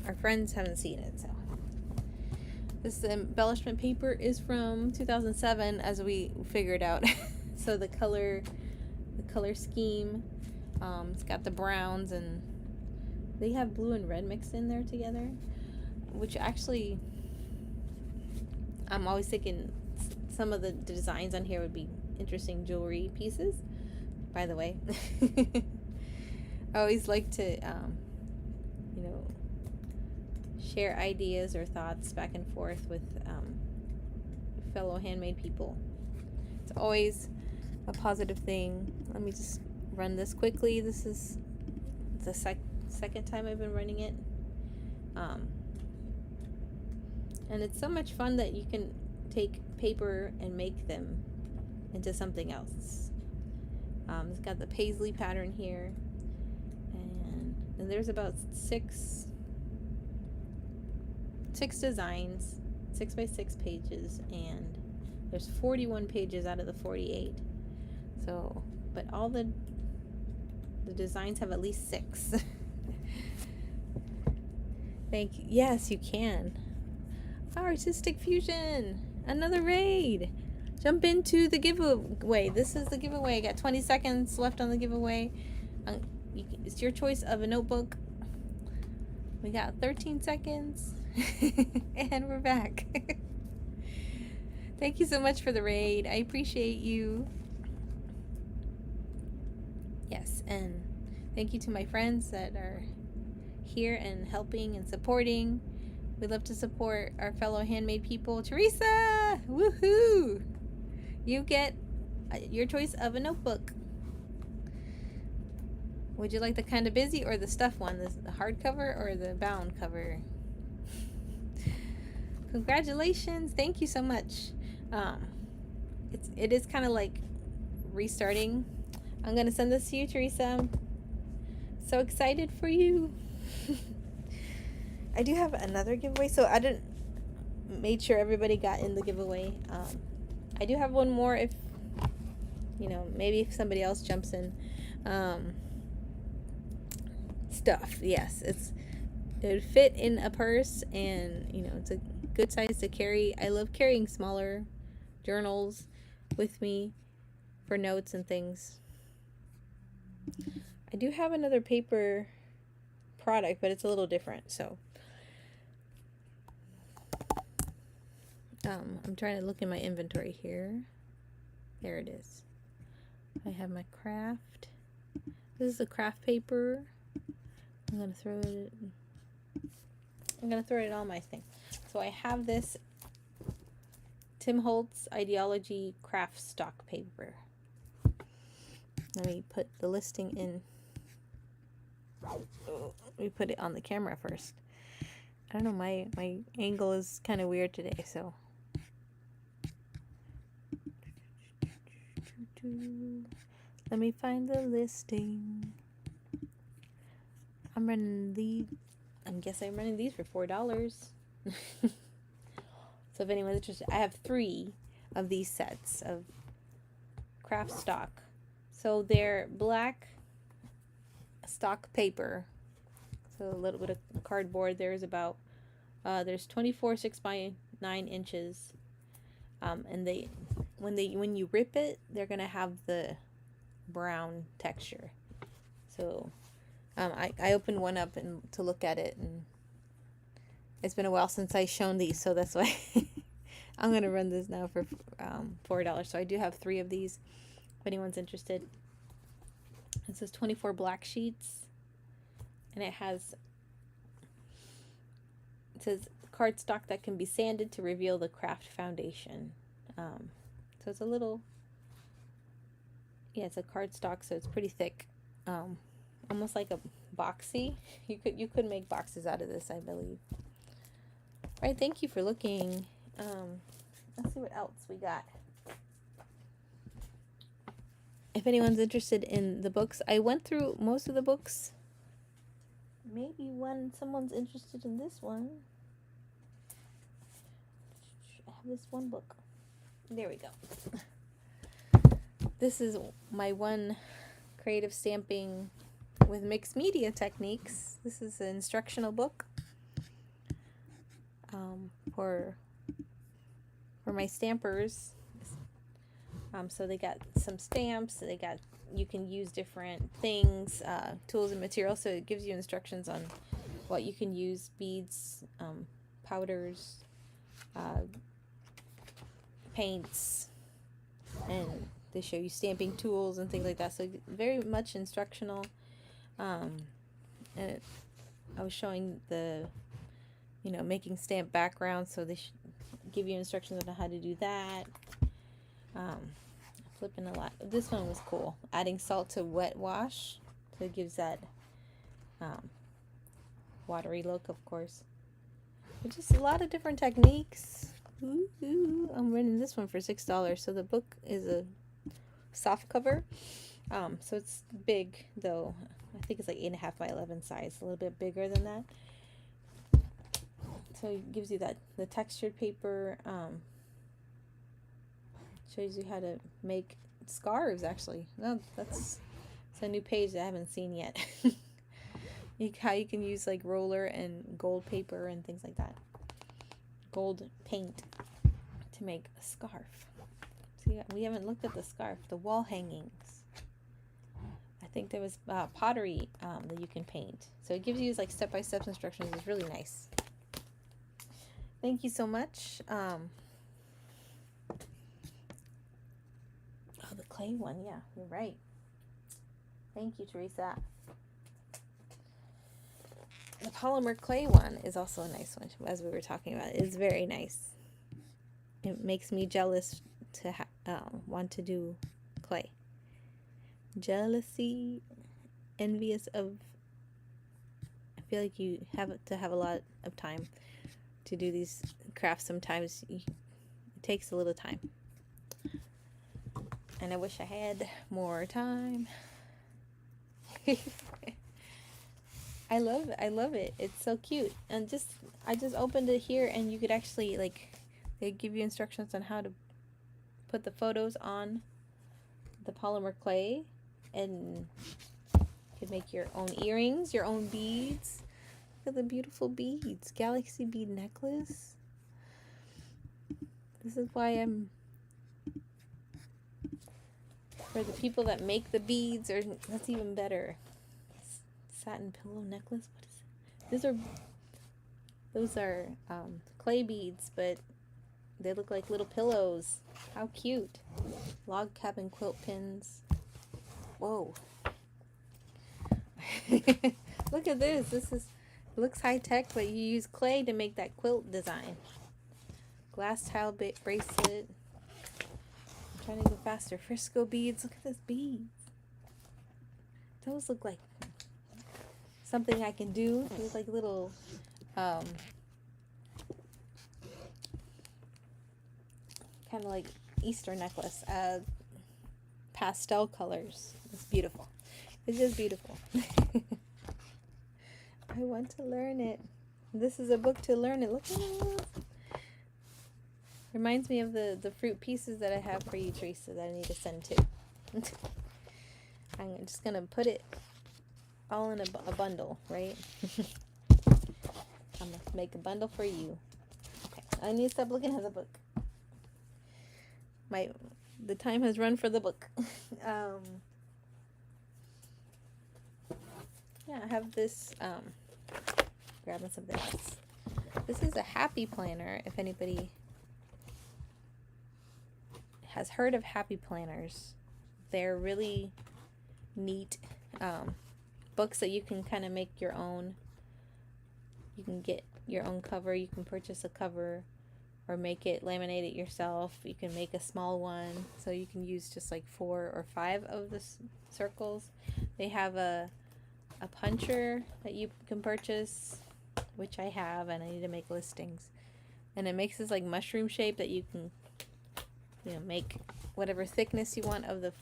our friends haven't seen it. So this embellishment paper is from 2007, as we figured out. So the color scheme, it's got the browns, and they have blue and red mixed in there together, which actually, I'm always thinking some of the designs on here would be interesting jewelry pieces, by the way. I always like to, you know, share ideas or thoughts back and forth with fellow handmade people. It's always a positive thing. Let me just run this quickly. This is the second time I've been running it. And it's so much fun that you can take paper and make them into something else. It's got the paisley pattern here, and there's about six designs, 6x6 pages, and there's 41 pages out of the 48. So, but all the designs have at least 6. Thank you. Yes, you can. Artistic Fusion, another raid. Jump into the giveaway. This is the giveaway. I got 20 seconds left on the giveaway. It's your choice of a notebook. We got 13 seconds. And we're back. Thank you so much for the raid. I appreciate you. Yes, and thank you to my friends that are here and helping and supporting. We love to support our fellow handmade people. Teresa! Woohoo! You get your choice of a notebook. Would you like the kind of busy or the stuff one? The hardcover or the bound cover? Congratulations! Thank you so much. It is kind of like restarting. I'm gonna send this to you, Teresa. I'm so excited for you. I do have another giveaway, so I didn't made sure everybody got in the giveaway. I do have one more if, you know, maybe if somebody else jumps in. Stuff, yes, it would fit in a purse, and you know, it's a good size to carry. I love carrying smaller journals with me for notes and things. I do have another paper product, but it's a little different, so I'm trying to look in my inventory here. There it is. I have my craft. This is the craft paper. I'm gonna throw it on my thing. So I have this Tim Holtz Ideology craft stock paper. Let me put the listing in. Let me put it on the camera first. I don't know, my angle is kind of weird today, so. Let me find the listing. I'm running these for $4. So if anyone's interested, I have 3 of these sets of craft stock. So they're black stock paper. So a little bit of cardboard. There's about there's 24 6x9 inches. And when you rip it, they're gonna have the brown texture. So I opened one up to look at it, and it's been a while since I've shown these, so that's why I'm gonna run this now for $4. So I do have 3 of these if anyone's interested. It says 24 black sheets, and it says cardstock that can be sanded to reveal the craft foundation. So it's a little, yeah, it's a cardstock, so it's pretty thick, almost like a boxy. You could make boxes out of this, I believe. All right, thank you for looking. let's see what else we got. If anyone's interested in the books, I went through most of the books. Maybe someone's interested in this one. I have this one book. There we go. This is my one creative stamping with mixed media techniques. This is an instructional book for my stampers. So they got some stamps. You can use different things, tools and materials. So it gives you instructions on what you can use: beads, powders, paints, and they show you stamping tools and things like that. So very much instructional. And I was showing making stamp backgrounds. So they give you instructions on how to do that. Flipping a lot. This one was cool. Adding salt to wet wash. So it gives that watery look, of course. But just a lot of different techniques. Ooh, I'm renting this one for $6. So the book is a soft cover. So it's big, though. I think it's like 8.5 by 11 size. A little bit bigger than that. So it gives you the textured paper. Shows you how to make scarves, actually. No, it's a new page that I haven't seen yet. How you can use like roller and gold paper and things like that. Gold paint to make a scarf. So yeah, we haven't looked at the scarf. The wall hangings. I think there was pottery that you can paint. So it gives you like step-by-step instructions. It's really nice. Thank you so much. The clay one, yeah, you're right. Thank you, Teresa. The polymer clay one is also a nice one, as we were talking about. It's very nice. It makes me jealous to want to do clay. Jealousy, envious of. I feel like you have to have a lot of time to do these crafts. Sometimes it takes a little time. And I wish I had more time. I love it. It's so cute. And I just opened it here, and you could actually they give you instructions on how to put the photos on the polymer clay, and you could make your own earrings, your own beads. Look at the beautiful beads. Galaxy bead necklace. This is why I'm for the people that make the beads, or that's even better. Satin pillow necklace. What is it? Those are clay beads, but they look like little pillows. How cute! Log cabin quilt pins. Whoa! Look at this. Looks high tech, but you use clay to make that quilt design. Glass tile bracelet. Trying to go faster. Frisco beads. Look at this beads. Those look like something I can do. They look like little kind of like Easter necklace. Pastel colors. It's beautiful. It's just beautiful. I want to learn it. This is a book to learn it. Look at it. Reminds me of the fruit pieces that I have for you, Teresa, that I need to send to. I'm just going to put it all in a bundle, right? I'm going to make a bundle for you. Okay, I need to stop looking at the book. The time has run for the book. Yeah, I have this, grabbing something else. This is a happy planner, if anybody has heard of happy planners. They're really neat books that you can kind of make your own. You can get your own cover. You can purchase a cover or laminate it yourself. You can make a small one, so you can use just like 4 or 5 of the circles. They have a puncher that you can purchase, which I have, and I need to make listings. And it makes this like mushroom shape that you can you know, make whatever thickness you want of the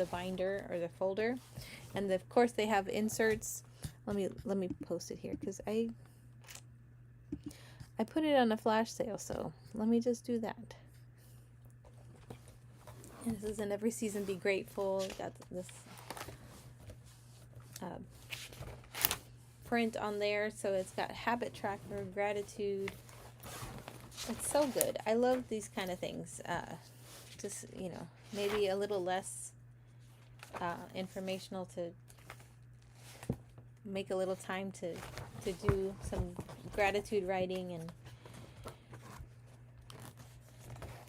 binder or the folder. And of course they have inserts. Let me post it here because I put it on a flash sale, so let me just do that. And this is in Every Season Be Grateful. Got this print on there, so it's got habit tracker, gratitude. It's so good. I love these kind of things. Just, you know, maybe a little less informational, to make a little time to do some gratitude writing and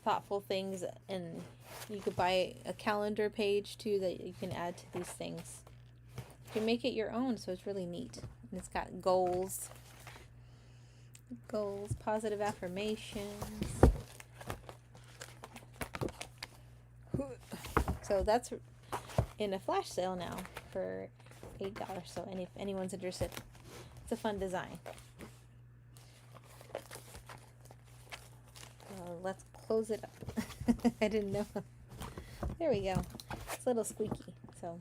thoughtful things. And you could buy a calendar page too that you can add to these things. You can make it your own, so it's really neat. And it's got goals, positive affirmations. So that's in a flash sale now for $8. So, and if anyone's interested, it's a fun design. Let's close it up. I didn't know. There we go. It's a little squeaky. So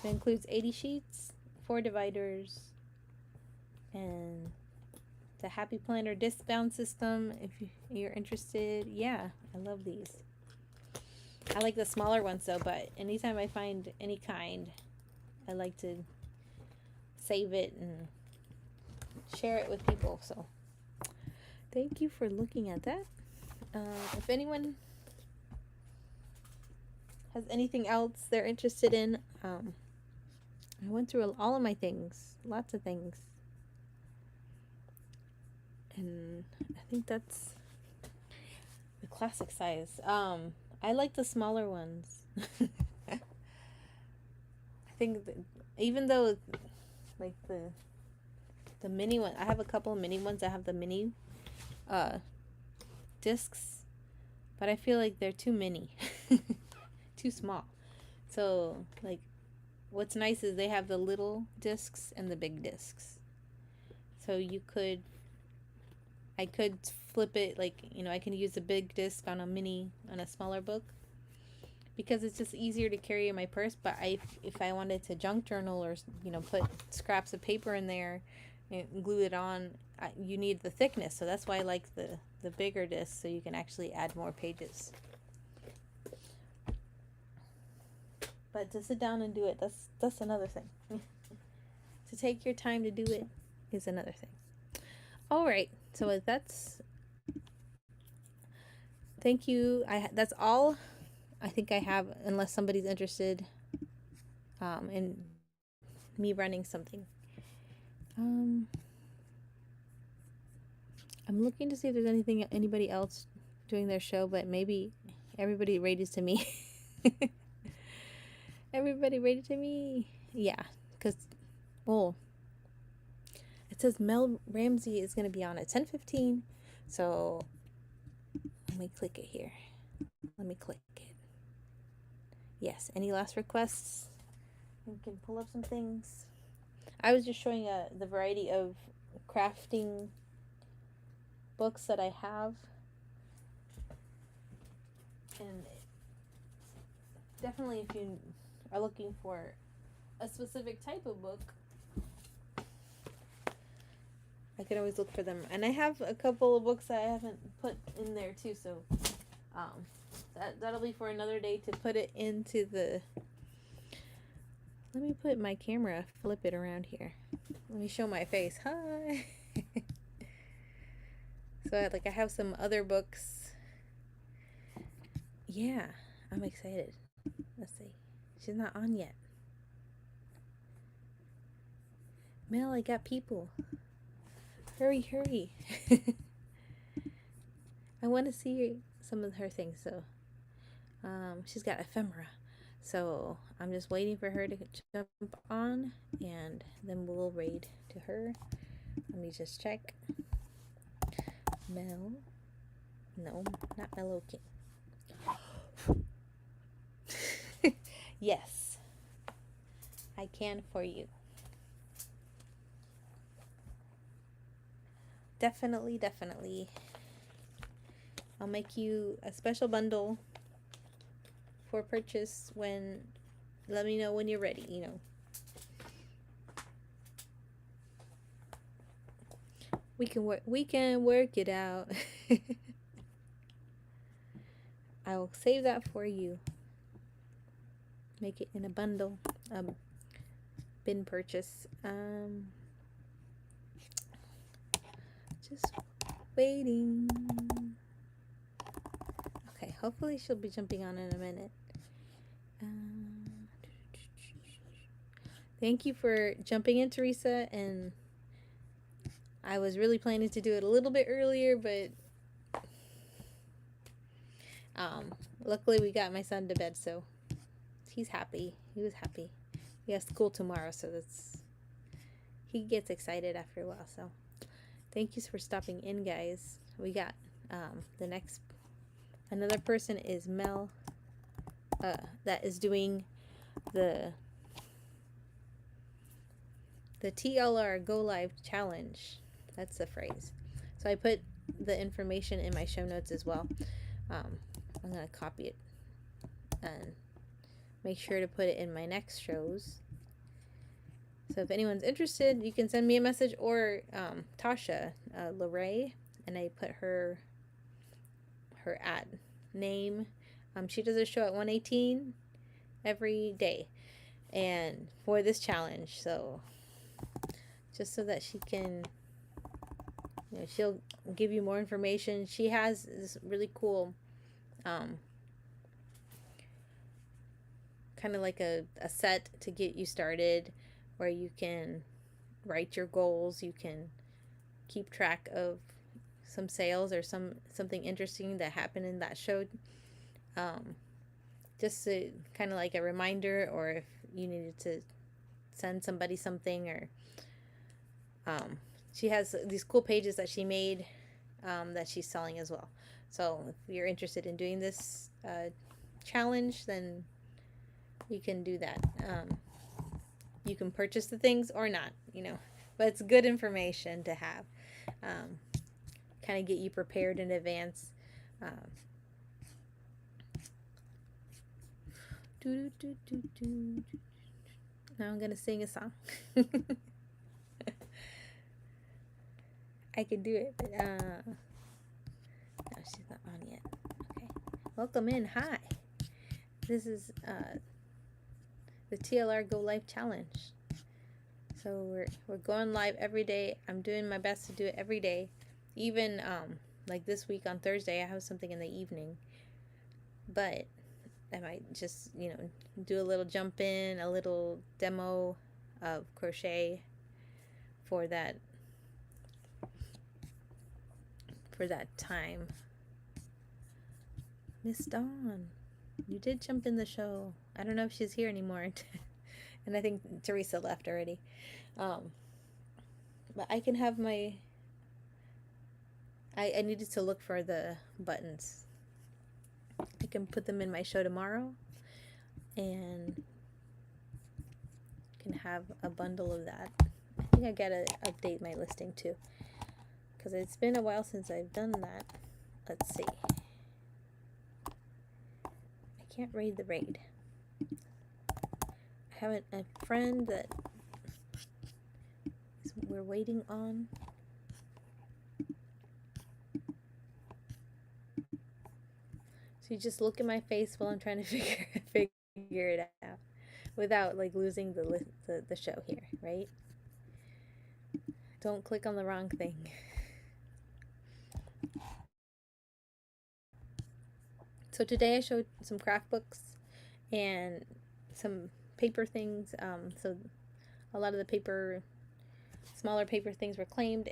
it includes 80 sheets, 4 dividers, and the Happy Planner disc bound system. If you're interested, yeah, I love these. I like the smaller ones though, but anytime I find any kind, I like to save it and share it with people. So thank you for looking at that. If anyone has anything else they're interested in, I went through all of my things, lots of things, and I think that's the classic size. I like the smaller ones. I think that even though like the mini one, I have a couple of mini ones that have the mini discs, but I feel like they're too mini. Too small. So like what's nice is they have the little discs and the big discs. So I could flip it, like, you know, I can use a big disc on a smaller book because it's just easier to carry in my purse. But if I wanted to junk journal or, you know, put scraps of paper in there and glue it on, you need the thickness. So that's why I like the bigger disc, so you can actually add more pages. But to sit down and do it, that's another thing. To take your time to do it is another thing. All right, so that's, thank you. That's all I think I have, unless somebody's interested in me running something. I'm looking to see if there's anybody else doing their show, but maybe everybody rated to me. Everybody rated to me. Yeah, because, well, it says Mel Ramsey is going to be on at 10:15. So let me click it here. Let me click it. Yes, any last requests? We can pull up some things. I was just showing the variety of crafting books that I have. And definitely if you are looking for a specific type of book, I can always look for them. And I have a couple of books that I haven't put in there too, so that'll be for another day to put it into the... Let me put my camera, flip it around here. Let me show my face. Hi! So I have some other books. Yeah, I'm excited. Let's see. She's not on yet. Mel, I got people. Hurry, hurry. I want to see some of her things. So she's got ephemera. So I'm just waiting for her to jump on, and then we'll raid to her. Let me just check. Mel. No, not Mellow King. Yes, I can for you. Definitely. I'll make you a special bundle for purchase when, let me know when you're ready, you know. We can work it out. I will save that for you. Make it in a bundle. Bin purchase. Just waiting. Okay, hopefully she'll be jumping on in a minute. Thank you for jumping in, Teresa, and I was really planning to do it a little bit earlier, but luckily we got my son to bed, so he's happy. He was happy. He has school tomorrow, so he gets excited after a while. So thank you for stopping in, guys. We got another person is Mel, that is doing the TLR Go Live challenge. That's the phrase. So I put the information in my show notes as well. I'm gonna copy it and make sure to put it in my next shows. So if anyone's interested, you can send me a message, or Tasha Lorray, and I put her at name. She does a show at 1:18 every day, and for this challenge, so just so that she can, you know, she'll give you more information. She has this really cool kind of like a set to get you started, where you can write your goals, you can keep track of some sales or something interesting that happened in that show, just to kind of like a reminder, or if you needed to send somebody something, or she has these cool pages that she made, that she's selling as well. So if you're interested in doing this challenge, then you can do that. You can purchase the things or not, you know, but it's good information to have. Kind of get you prepared in advance. Now I'm gonna sing a song. I could do it, but no, she's not on yet. Okay, welcome in. Hi, this is the TLR Go Live challenge. So we're going live every day. I'm doing my best to do it every day. Even like this week on Thursday, I have something in the evening, but I might just, you know, do a little jump in, a little demo of crochet for that time. Miss Dawn, you did jump in the show. I don't know if she's here anymore. And I think Teresa left already. But I can have my... I needed to look for the buttons. I can put them in my show tomorrow, and can have a bundle of that. I think I gotta update my listing too, because it's been a while since I've done that. Let's see. I can't read the raid. I have a friend that we're waiting on. So you just look at my face while I'm trying to figure it out, without like losing the show here, right? Don't click on the wrong thing. So today I showed some craft books and some paper things. So a lot of the smaller paper things were claimed,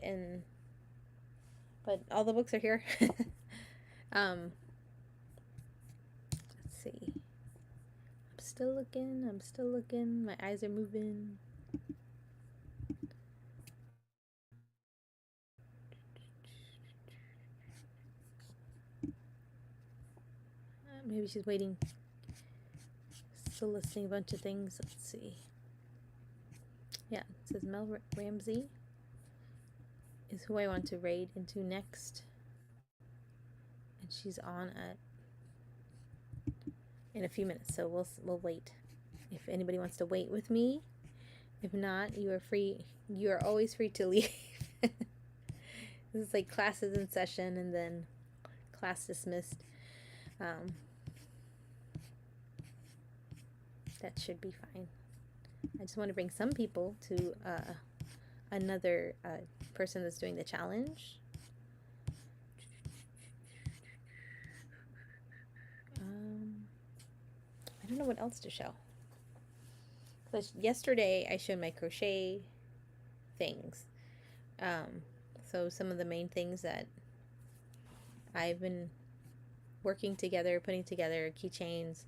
but all the books are here. Let's see. I'm still looking. My eyes are moving. Maybe she's waiting. Still listing a bunch of things. Let's see. Yeah, it says Mel Ramsey is who I want to raid into next. and she's on at in a few minutes, so we'll wait. If anybody wants to wait with me, if not, you are free. You are always free to leave. This is like classes in session and then class dismissed. That should be fine. I just want to bring some people to another person that's doing the challenge. I don't know what else to show. But yesterday I showed my crochet things. So some of the main things that I've been working together, putting together keychains,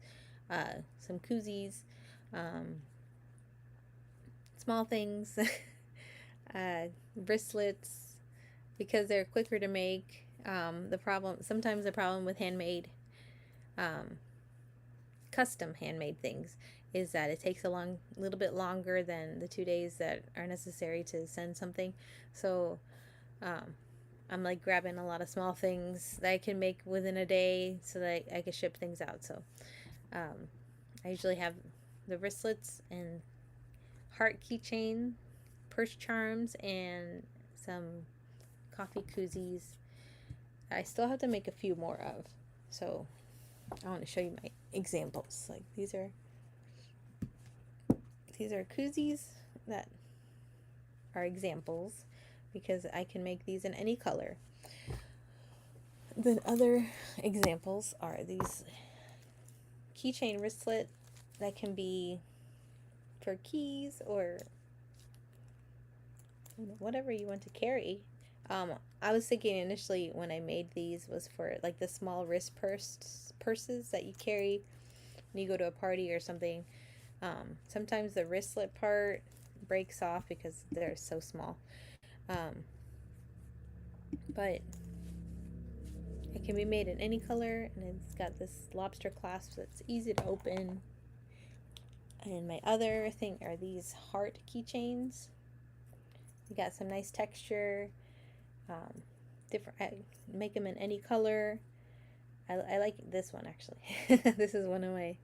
some koozies, small things, wristlets, because they're quicker to make. Sometimes the problem with handmade, custom handmade things is that it takes a little bit longer than the 2 days that are necessary to send something. So I'm like grabbing a lot of small things that I can make within a day so that I can ship things out. So I usually have the wristlets and heart keychain, purse charms, and some coffee koozies. I still have to make a few more of. So I want to show you my examples. Like these are koozies that are examples because I can make these in any color. Then other examples are these keychain wristlet that can be for keys or whatever you want to carry. I was thinking initially when I made these was for like the small wrist purses that you carry when you go to a party or something. Sometimes the wristlet part breaks off because they're so small. But it can be made in any color, and it's got this lobster clasp that's easy to open. And my other thing are these heart keychains. They got some nice texture. I make them in any color. I like this one actually. This is one of my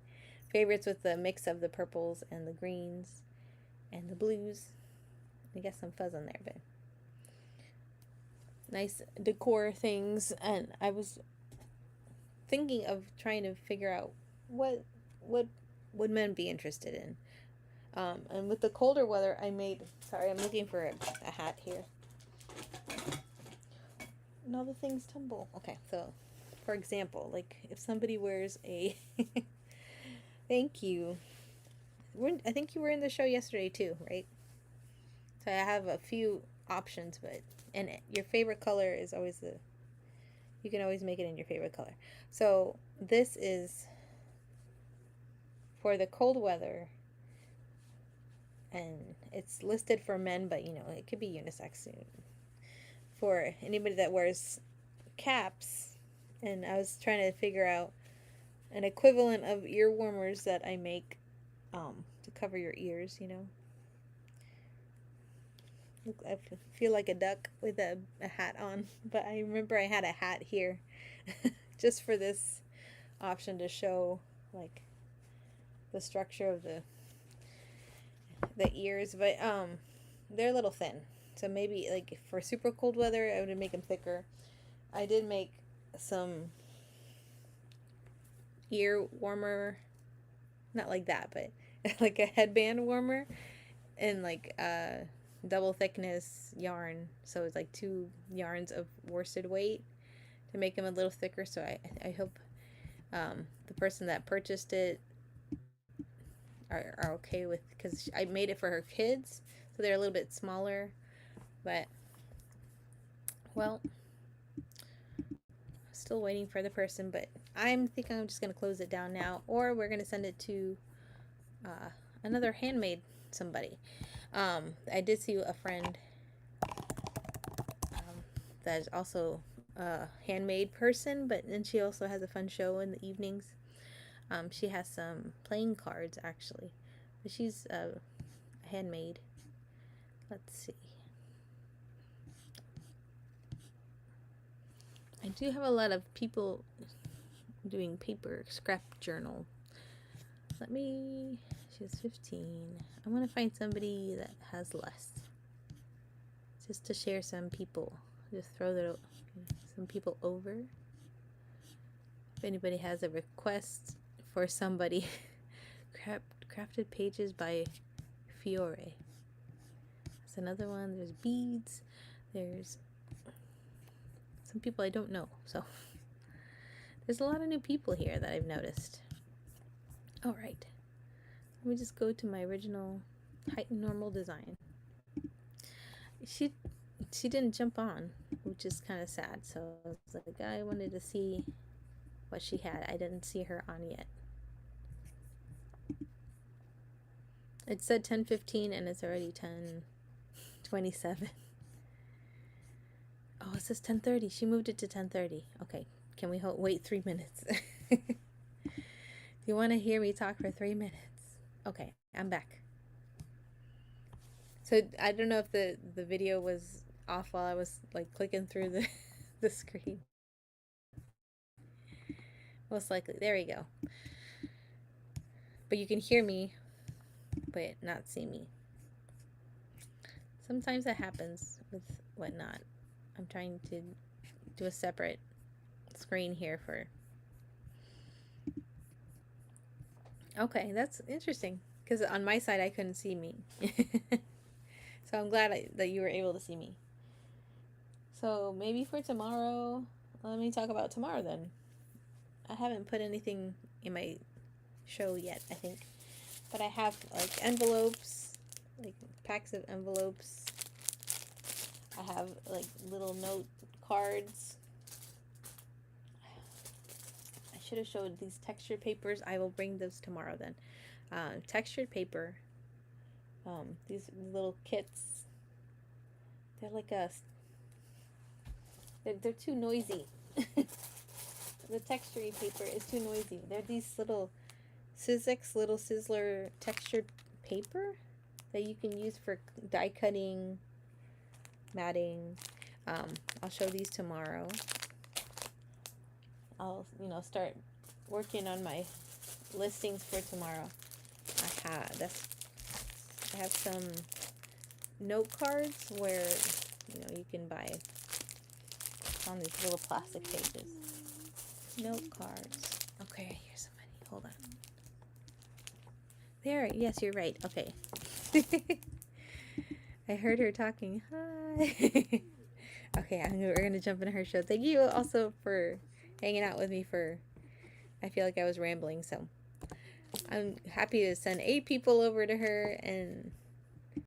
favorites with the mix of the purples and the greens and the blues. I got some fuzz on there, but nice decor things. And I was thinking of trying to figure out what would men be interested in. And with the colder weather, I'm looking for a hat here. And all the things tumble. Okay, so for example, like if somebody wears a thank you. I think you were in the show yesterday too, right? So I have a few options, and your favorite color is always you can always make it in your favorite color. So this is for the cold weather, and it's listed for men, but it could be unisex for anybody that wears caps. And I was trying to figure out an equivalent of ear warmers that I make to cover your ears. I feel like a duck with a hat on, but I remember I had a hat here just for this option to show like the structure of the ears, but they're a little thin, so maybe like for super cold weather I would make them thicker. I did make some ear warmer, not like that, but like a headband warmer and like double thickness yarn, so it's like 2 yarns of worsted weight to make them a little thicker. So I hope the person that purchased it are okay with, because I made it for her kids, so they're a little bit smaller. But well, still waiting for the person, but I'm thinking I'm just going to close it down now, or we're going to send it to another handmade somebody. I did see a friend that is also a handmade person, but then she also has a fun show in the evenings. She has some playing cards actually, but she's handmade. Let's see. I do have a lot of people doing paper scrap journal. Let me, she's 15. I want to find somebody that has less. Just to share some people. Just throw some people over. If anybody has a request for somebody, crafted pages by Fiore. That's another one. There's beads. There's some people I don't know. So there's a lot of new people here that I've noticed. All right. Let me just go to my original height and normal design. She didn't jump on, which is kind of sad. So I was like, I wanted to see what she had. I didn't see her on yet. It said 10:15 and it's already 10:27. Oh, it says 10:30. She moved it to 10:30. Okay, can we wait 3 minutes? Do you want to hear me talk for 3 minutes? Okay, I'm back. So I don't know if the video was off while I was like clicking through the screen. Most likely. There we go. But you can hear me, but not see me. Sometimes that happens with whatnot. I'm trying to do a separate screen here for... Okay, that's interesting. Because on my side, I couldn't see me. So I'm glad that you were able to see me. So maybe for tomorrow, let me talk about tomorrow then. I haven't put anything in my show yet, I think. But I have like envelopes, like packs of envelopes. I have like little note cards. I should have showed these textured papers. I will bring those tomorrow then. Textured paper. These little kits. They're like they're too noisy. The textured paper is too noisy. They're these little Sizzix little sizzler textured paper that you can use for die cutting, matting. I'll show these tomorrow. I'll start working on my listings for tomorrow. I have some note cards where you can buy on these little plastic pages. Note cards. Okay, here's some money. Hold on. There. Yes, you're right. Okay. I heard her talking. Hi. Okay, we're gonna jump into her show. Thank you also for hanging out with me I feel like I was rambling, so I'm happy to send 8 people over to her, and